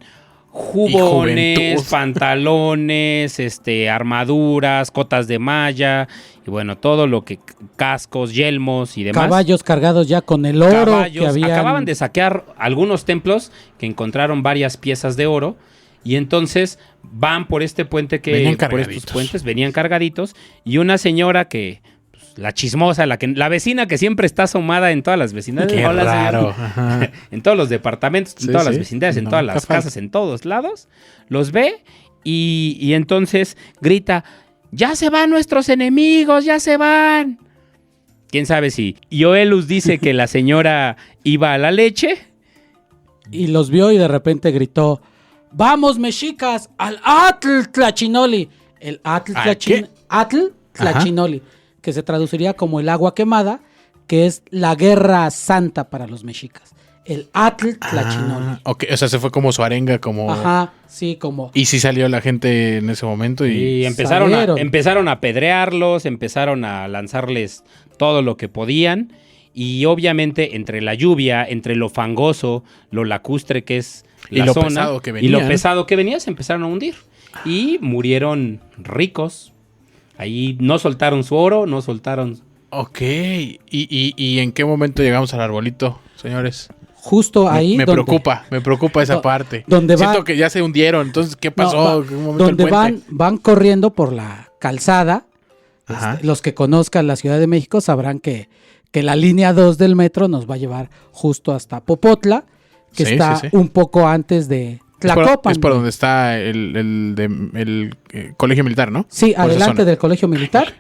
S3: jubones,
S4: juventud.
S3: pantalones, armaduras, cotas de malla y bueno, todo lo que cascos, yelmos y demás.
S5: Caballos cargados ya con el oro
S3: Caballos.
S5: que habían.
S3: Acababan de saquear algunos templos que encontraron varias piezas de oro y entonces van por este puente
S4: Venían
S3: por estos
S4: cargaditos.
S3: puentes venían cargaditos y una señora que pues, la chismosa, la vecina que siempre está asomada en todas las vecindades.
S4: Qué
S3: Hola, señora.
S4: raro. Ajá.
S3: En todos los departamentos, en
S4: Sí,
S3: todas las
S4: sí.
S3: vecindades, en
S4: No,
S3: todas
S4: nunca
S3: las
S4: falta.
S3: casas, en todos lados, los ve y entonces grita, ¡ya se van nuestros enemigos, ya se van! ¿Quién sabe si Ioelus dice que la señora iba a la leche?
S5: Y los vio y de repente gritó: ¡Vamos, mexicas! ¡Al Atl Tlachinoli! El Atl
S4: ¿Al qué?
S5: Tlachinoli, que se traduciría como el agua quemada, que es la guerra santa para los mexicas. El Atl Tlachinoli.
S4: Ah, ok, o sea, se fue como su arenga, como.
S5: Ajá, sí, como.
S4: Y sí salió la gente en ese momento y.
S3: Y
S5: Salieron.
S3: empezaron a apedrearlos, empezaron a lanzarles todo lo que podían. Y obviamente entre la lluvia, entre lo fangoso, lo lacustre que es
S4: Y
S3: la
S4: lo
S3: zona,
S4: pesado que
S3: y lo
S4: venían.
S3: pesado que venía, se empezaron a hundir. Y murieron ricos. Ahí no soltaron su oro, no soltaron...
S4: Ok. ¿Y en qué momento llegamos al arbolito, señores?
S5: Justo ahí.
S4: Me
S5: donde-
S4: preocupa esa
S5: do-
S4: parte.
S5: donde va-
S4: Siento que ya se hundieron. Entonces, ¿qué pasó?
S5: No,
S4: ¿En qué momento el
S5: donde
S4: puente?
S5: van corriendo por la calzada.
S4: Ajá.
S5: Los que conozcan la Ciudad de México sabrán que la línea 2 del metro nos va a llevar justo hasta Popotla, que
S4: Sí,
S5: está
S4: sí, sí.
S5: un poco antes de Tlacopan.
S4: Es por donde está el colegio militar, ¿no?
S5: Sí,
S4: Por esa
S5: adelante
S4: zona.
S5: del colegio militar.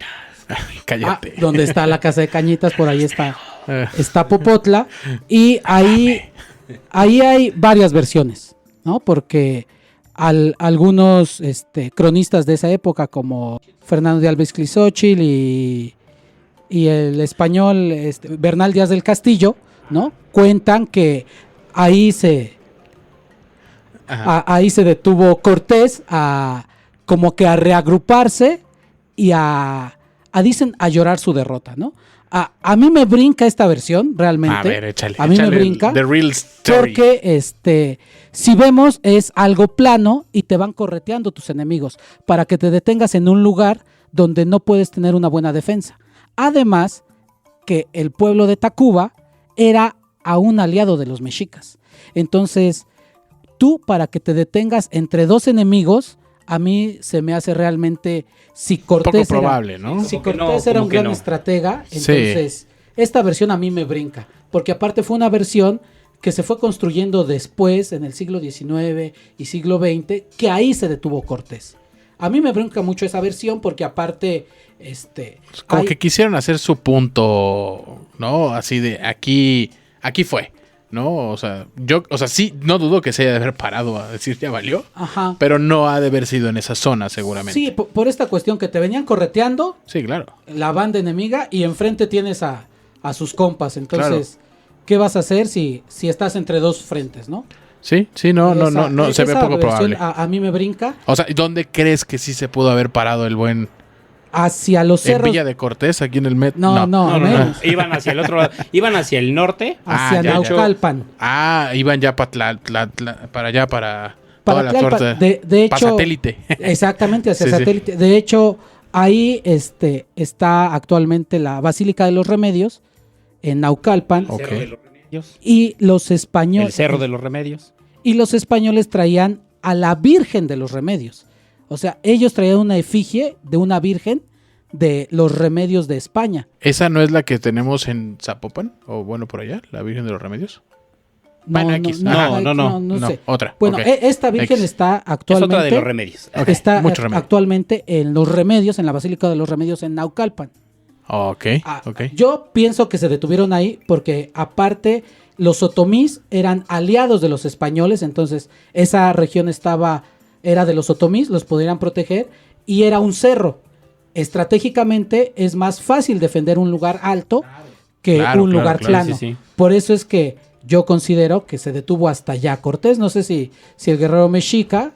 S4: Cállate.
S5: Donde está la casa de Cañitas, por ahí está
S4: Eh,
S5: Popotla. Y ahí hay varias versiones, ¿no? Porque algunos cronistas de esa época, como Fernando de Alves Clisóchil y el español Bernal Díaz del Castillo, ¿no? Cuentan que ahí
S4: ajá.
S5: ahí se detuvo Cortés como que a reagruparse y dicen a llorar su derrota, ¿no? A mí me brinca esta versión, realmente.
S4: A ver, échale.
S5: A mí
S4: échale
S5: me brinca.
S4: The real story.
S5: Porque si vemos es algo plano y te van correteando tus enemigos para que te detengas en un lugar donde no puedes tener una buena defensa. Además que el pueblo de Tacuba era a un aliado de los mexicas. Entonces, tú para que te detengas entre dos enemigos, a mí se me hace realmente, si Cortés
S4: Poco probable, ¿no?
S5: si
S3: Como que no,
S5: Cortés era
S3: como
S5: un
S3: que
S5: gran
S3: no.
S5: estratega,
S4: Sí.
S5: entonces esta versión a mí me brinca, porque aparte fue una versión que se fue construyendo después, en el siglo XIX y siglo XX, que ahí se detuvo Cortés. A mí me brinca mucho esa versión porque aparte,
S4: Como
S5: hay-
S4: que quisieron hacer su punto, ¿no? Así de aquí fue, ¿no? O sea, sí, no dudo que se haya de haber parado a decir ya valió,
S5: ajá.
S4: pero no ha de haber sido en esa zona seguramente.
S5: Sí, por esta cuestión que te venían correteando
S4: Sí, claro.
S5: la banda enemiga y enfrente tienes a sus compas. Entonces, ¿qué vas a hacer si estás entre dos frentes, no?
S4: Sí, no, se ve
S5: Esa
S4: poco
S5: versión
S4: probable.
S5: a mí me brinca
S4: O sea, ¿dónde crees que sí se pudo haber parado el buen
S5: hacia los
S4: en
S5: cerros.
S4: Villa de Cortés, aquí en el metro?
S5: No, menos.
S3: Iban hacia el otro lado. Iban hacia el norte.
S5: Hacia
S4: ya.
S5: Naucalpan.
S4: Iban ya para allá, para toda la
S5: Tlalpan.
S4: suerte.
S5: De hecho,
S4: para satélite.
S5: Exactamente, hacia
S4: Sí, sí.
S5: satélite. De hecho, ahí está actualmente la Basílica de los Remedios en Naucalpan.
S4: Ok.
S3: Cerro de los Remedios.
S5: Y los españoles.
S3: El Cerro de los Remedios.
S5: Y los españoles traían a la Virgen de los Remedios. O sea, ellos traían una efigie de una Virgen de los Remedios de España.
S4: ¿Esa no es la que tenemos en Zapopan? O bueno, por allá, la Virgen de los Remedios. Bueno, X.
S5: No sé.
S4: Otra.
S5: Bueno,
S4: ok.
S5: esta Virgen
S4: X.
S5: está
S3: Es otra
S5: actualmente.
S3: de los Remedios.
S4: Ok,
S5: Está
S4: mucho remedio.
S5: actualmente en los Remedios, en la Basílica de los Remedios en Naucalpan.
S4: Ok,
S5: Ah,
S4: ok.
S5: Yo pienso que se detuvieron ahí porque aparte los otomís eran aliados de los españoles, entonces esa región era de los otomís, los podrían proteger y era un cerro. Estratégicamente es más fácil defender un lugar alto que
S4: Claro,
S5: un lugar
S4: claro,
S5: plano.
S3: sí, sí.
S5: Por eso es que yo considero que se detuvo hasta allá Cortés. No sé si el guerrero mexica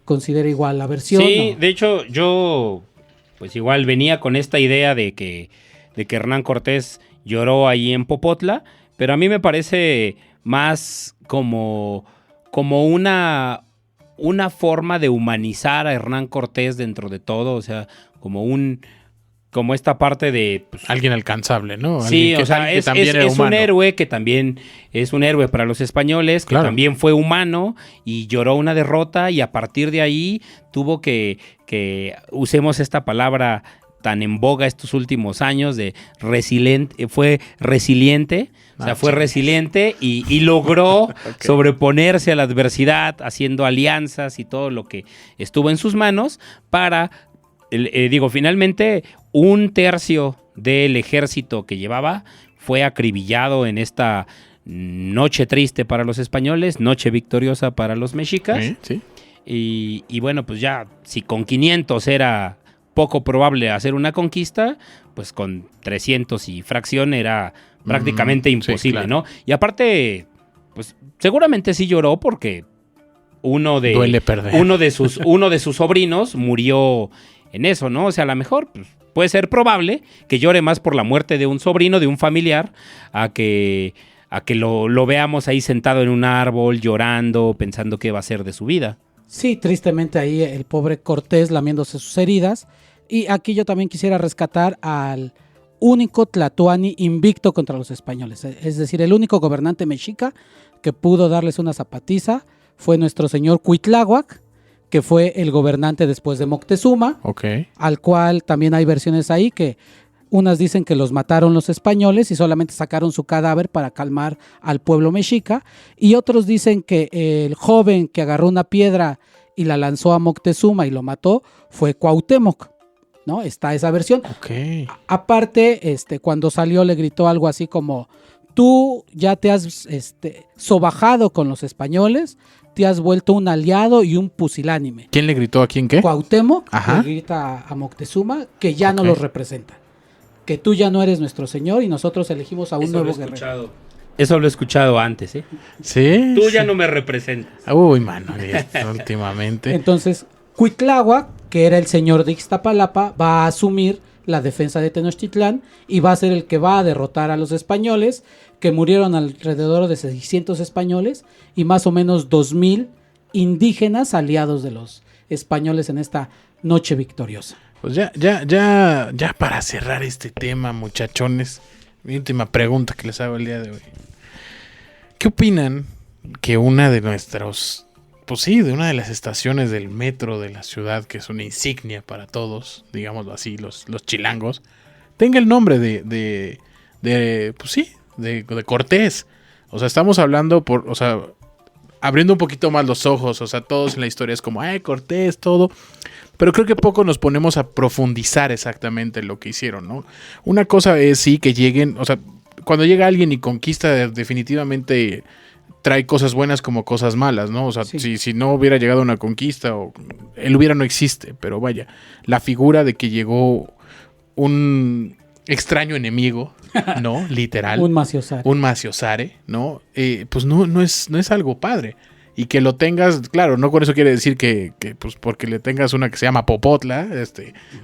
S5: considera igual la versión.
S3: Sí,
S5: ¿no?
S3: de hecho, yo pues igual venía con esta idea de que Hernán Cortés lloró ahí en Popotla, pero a mí me parece más como una forma de humanizar a Hernán Cortés dentro de todo, o sea, como esta parte de pues,
S4: Alguien alcanzable, ¿no?
S3: sí,
S4: Alguien que
S3: o sea,
S4: que
S3: es
S4: también era
S3: un
S4: humano.
S3: héroe que también es un héroe para los españoles, que
S4: Claro.
S3: también fue humano y lloró una derrota y a partir de ahí tuvo que usemos esta palabra tan en boga estos últimos años de resiliente, fue resiliente, o sea, fue resiliente y logró sobreponerse a la adversidad haciendo alianzas y todo lo que estuvo en sus manos para, finalmente un tercio del ejército que llevaba fue acribillado en esta noche triste para los españoles, noche victoriosa para los mexicas.
S4: Sí, sí.
S3: Y bueno, pues ya, si con 500 era poco probable hacer una conquista, pues con 300 y fracción era prácticamente imposible,
S4: claro.
S3: ¿no? Y aparte, pues seguramente sí lloró porque
S4: Duele perder.
S3: uno de sus sobrinos murió en eso, ¿no? O sea, a lo mejor pues, puede ser probable que llore más por la muerte de un sobrino, de un familiar, a que lo veamos ahí sentado en un árbol, llorando, pensando qué va a ser de su vida.
S5: Sí, tristemente ahí el pobre Cortés lamiéndose sus heridas. Y aquí yo también quisiera rescatar al único tlatoani invicto contra los españoles. Es decir, el único gobernante mexica que pudo darles una zapatiza fue nuestro señor Cuitláhuac, que fue el gobernante después de Moctezuma,
S4: Ok.
S5: al cual también hay versiones ahí que unas dicen que los mataron los españoles y solamente sacaron su cadáver para calmar al pueblo mexica, y otros dicen que el joven que agarró una piedra y la lanzó a Moctezuma y lo mató fue Cuauhtémoc, ¿no? Está esa versión.
S4: Ok.
S5: Aparte, cuando salió le gritó algo así como: tú ya te has sobajado con los españoles, te has vuelto un aliado y un pusilánime.
S4: ¿Quién le gritó a quién qué?
S5: Cuauhtémoc
S4: Ajá.
S5: le grita a Moctezuma que ya no
S4: Ok.
S5: los representa, que tú ya no eres nuestro señor y nosotros elegimos a un nuevo guerrero.
S3: Eso lo he escuchado antes, ¿eh?
S4: Sí.
S3: Tú
S4: sí.
S3: ya no me representas.
S4: Uy, mano, últimamente.
S5: Entonces, Cuitláhuac, que era el señor de Ixtapalapa, va a asumir la defensa de Tenochtitlán y va a ser el que va a derrotar a los españoles, que murieron alrededor de 600 españoles y más o menos 2000 indígenas aliados de los españoles en esta noche victoriosa.
S4: Pues ya para cerrar este tema, muchachones, mi última pregunta que les hago el día de hoy. ¿Qué opinan que una de nuestros, pues sí, de una de las estaciones del metro de la ciudad, que es una insignia para todos, digámoslo así, los chilangos, tenga el nombre de pues sí, de Cortés? O sea, estamos hablando abriendo un poquito más los ojos, o sea, todos en la historia es como, Cortés, todo. pero creo que poco nos ponemos a profundizar exactamente lo que hicieron, ¿no? Una cosa es sí que lleguen, o sea, cuando llega alguien y conquista, definitivamente trae cosas buenas como cosas malas, ¿no? O sea,
S5: Sí.
S4: si no hubiera llegado una conquista, o el hubiera no existe, pero vaya, la figura de que llegó un extraño enemigo, ¿no? Literal.
S5: Un maciosar.
S4: Un maciosare, ¿no? Pues no es algo padre. Y que lo tengas, claro, no con eso quiere decir que pues porque le tengas una que se llama Popotla,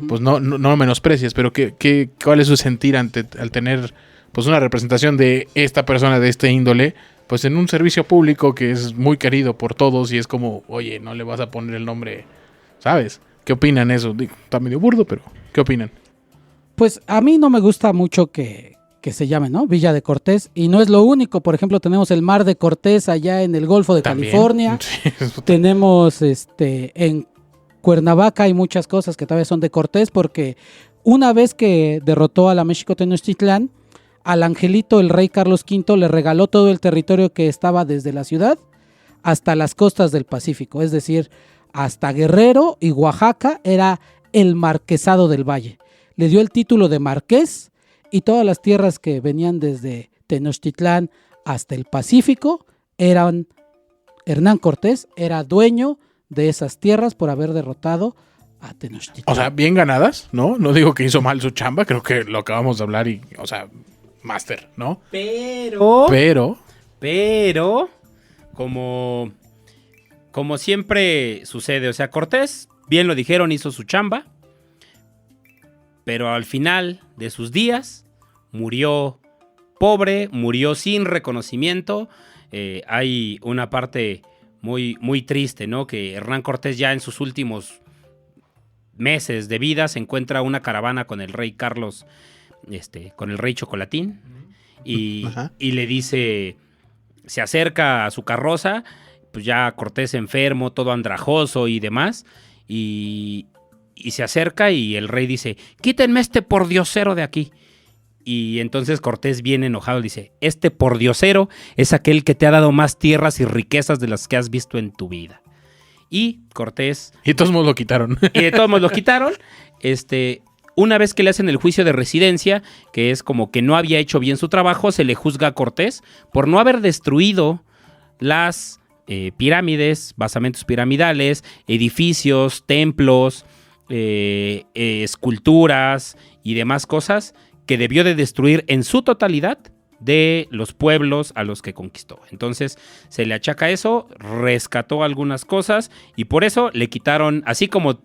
S4: pues no lo menosprecias, pero ¿cuál es su sentir al tener pues una representación de esta persona de este índole, pues en un servicio público que es muy querido por todos y es como, oye, no le vas a poner el nombre, ¿sabes? ¿Qué opinan eso? Digo, está medio burdo, pero ¿qué opinan?
S5: Pues a mí no me gusta mucho que se llame, ¿no? Villa de Cortés. Y no es lo único. Por ejemplo, tenemos el Mar de Cortés allá en el Golfo de
S4: También.
S5: California.
S4: Sí,
S5: Tenemos en Cuernavaca hay muchas cosas que tal vez son de Cortés, porque una vez que derrotó a la México Tenochtitlán, al angelito, el rey Carlos V, le regaló todo el territorio que estaba desde la ciudad hasta las costas del Pacífico. Es decir, hasta Guerrero y Oaxaca era el marquesado del valle. Le dio el título de marqués, y todas las tierras que venían desde Tenochtitlán hasta el Pacífico eran... Hernán Cortés era dueño de esas tierras por haber derrotado a Tenochtitlán.
S4: o sea, bien ganadas, ¿no? No digo que hizo mal su chamba, creo que lo acabamos de hablar y, o sea, máster, ¿no? Pero,
S3: como siempre sucede, o sea, Cortés, bien lo dijeron, hizo su chamba, pero al final de sus días murió pobre, murió sin reconocimiento. Hay una parte muy, muy triste, ¿no? Que Hernán Cortés ya en sus últimos meses de vida se encuentra una caravana con el rey Carlos, con el rey Chocolatín, y le dice, se acerca a su carroza, pues ya Cortés enfermo, todo andrajoso y demás, y se acerca y el rey dice, quítenme este pordiosero de aquí. Y entonces Cortés, bien enojado, dice, este pordiosero es aquel que te ha dado más tierras y riquezas de las que has visto en tu vida. Y Cortés...
S4: Y de todos modos lo quitaron.
S3: Y de todos modos lo quitaron. Una vez que le hacen el juicio de residencia, que es como que no había hecho bien su trabajo, se le juzga a Cortés por no haber destruido las pirámides, basamentos piramidales, edificios, templos, esculturas y demás cosas que debió de destruir en su totalidad de los pueblos a los que conquistó. Entonces se le achaca eso, rescató algunas cosas y por eso le quitaron, así como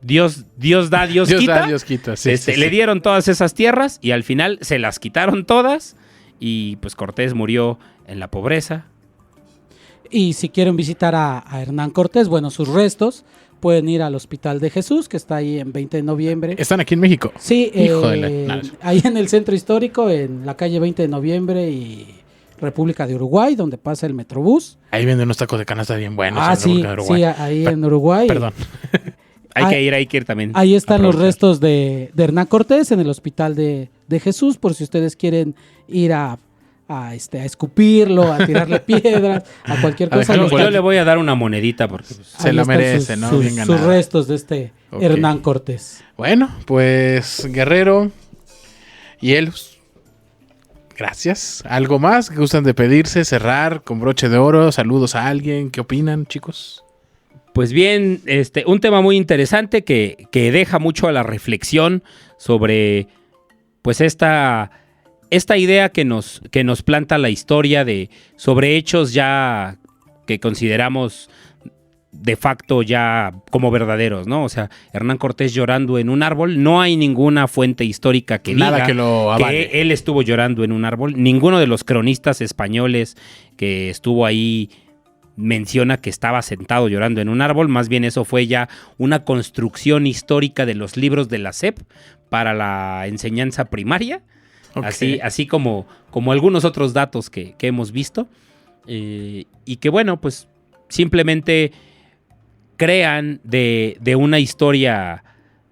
S3: Dios da, Dios quita.
S4: Da, Dios quita. Sí,
S3: Le dieron todas esas tierras y al final se las quitaron todas y pues Cortés murió en la pobreza.
S5: Y si quieren visitar a Hernán Cortés, bueno, sus restos, pueden ir al Hospital de Jesús, que está ahí en 20 de noviembre.
S4: ¿Están aquí en México?
S5: Sí,
S4: Hijo de la...
S5: ahí en el centro histórico, en la calle 20 de noviembre y República de Uruguay, donde pasa el Metrobús.
S4: Ahí venden unos tacos de canasta bien buenos.
S5: Sí, ahí en Uruguay.
S4: Perdón.
S3: Hay que ir también.
S5: Ahí están los restos de Hernán Cortés en el Hospital de Jesús, por si ustedes quieren ir a escupirlo, a tirarle piedras, a cualquier cosa.
S3: Yo le voy a dar una monedita porque
S4: se la merece, ¿no?
S5: Bien ganado. Sus restos de okay. Hernán Cortés.
S4: Bueno, pues Guerrero y él, gracias. ¿Algo más que gustan de pedirse, cerrar con broche de oro? Saludos a alguien. ¿Qué opinan, chicos?
S3: Pues bien, un tema muy interesante que deja mucho a la reflexión sobre pues esta idea que nos planta la historia sobre hechos ya que consideramos de facto ya como verdaderos, ¿no? O sea, Hernán Cortés llorando en un árbol, no hay ninguna fuente histórica que diga que él estuvo llorando en un árbol. Ninguno de los cronistas españoles que estuvo ahí menciona que estaba sentado llorando en un árbol. Más bien eso fue ya una construcción histórica de los libros de la SEP para la enseñanza primaria. Okay. Así como algunos otros datos que hemos visto y que bueno, pues simplemente crean de una historia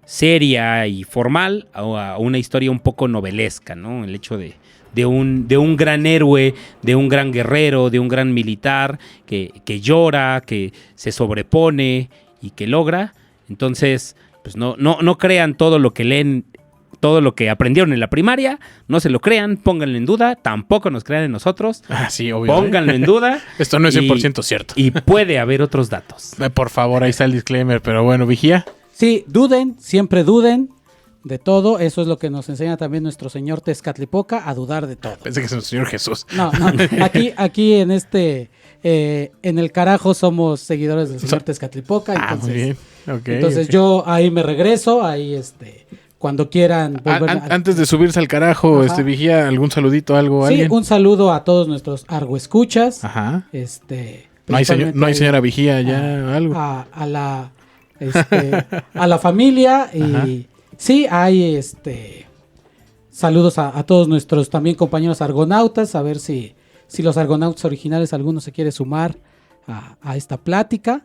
S3: seria y formal a una historia un poco novelesca, ¿no? El hecho de un gran héroe, de un gran guerrero, de un gran militar que llora, que se sobrepone y que logra. Entonces, pues no crean todo lo que leen, todo lo que aprendieron en la primaria, no se lo crean, pónganlo en duda, tampoco nos crean en nosotros.
S4: Sí, obvio.
S3: Pónganlo en duda.
S4: Esto no es 100% cierto.
S3: Y puede haber otros datos.
S4: Por favor, ahí está el disclaimer, pero bueno, vigía.
S5: Sí, duden, siempre duden de todo. Eso es lo que nos enseña también nuestro señor Tezcatlipoca, a dudar de todo.
S4: Pensé que es el Señor Jesús.
S5: No. Aquí en en el carajo somos seguidores del señor Tezcatlipoca. Entonces,
S4: muy bien. Okay,
S5: entonces
S4: okay.
S5: yo ahí me regreso, ahí cuando quieran volver
S4: Antes de subirse al carajo,
S5: Ajá.
S4: vigía, algún saludito, algo,
S5: Sí,
S4: alguien.
S5: un saludo a todos nuestros argoescuchas.
S4: Ajá. No
S5: Principalmente
S4: hay señora vigía ya, algo.
S5: a la familia y
S4: Ajá.
S5: sí hay saludos a todos nuestros también compañeros argonautas, a ver si los argonautas originales alguno se quiere sumar a esta plática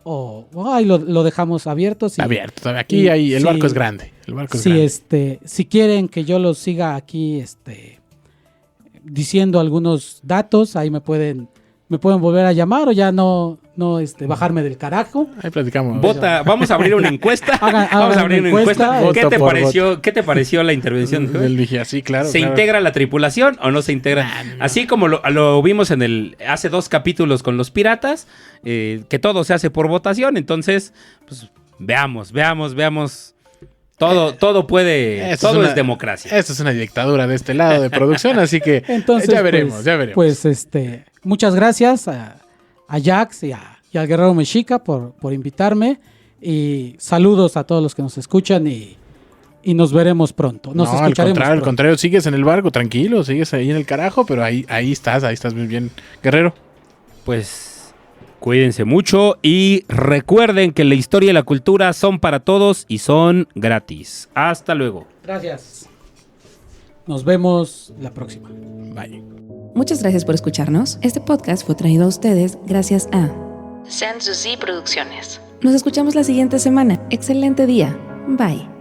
S5: o ahí lo dejamos abierto.
S4: Abierto. Aquí el barco es grande. El barco es grande.
S5: Si quieren que yo los siga aquí diciendo algunos datos, ahí me pueden volver a llamar o ya no bajarme del carajo.
S4: Ahí platicamos.
S3: Vota, vamos a abrir una encuesta.
S5: Hagan una encuesta.
S3: ¿Qué te pareció la intervención?
S4: Del vigía, sí, claro.
S3: ¿Se integra la tripulación o no se integra?
S4: No.
S3: Así como lo vimos hace 2 capítulos con los piratas, que todo se hace por votación. Entonces, pues veamos. Todo puede, todo es democracia.
S4: Esto es una dictadura de este lado de producción, así que
S5: Entonces,
S4: ya veremos.
S5: Pues muchas gracias a Jax y al Guerrero Mexica por invitarme y saludos a todos los que nos escuchan y nos veremos pronto. Nos escucharemos
S4: al
S5: pronto.
S4: contrario, sigues en el barco, tranquilo, sigues ahí en el carajo, pero ahí estás muy bien, Guerrero.
S3: Pues cuídense mucho y recuerden que la historia y la cultura son para todos y son gratis. Hasta luego.
S5: Gracias. Nos vemos la próxima.
S4: Bye.
S2: Muchas gracias por escucharnos. Este podcast fue traído a ustedes gracias a Sanssouci Producciones. Nos escuchamos la siguiente semana. Excelente día. Bye.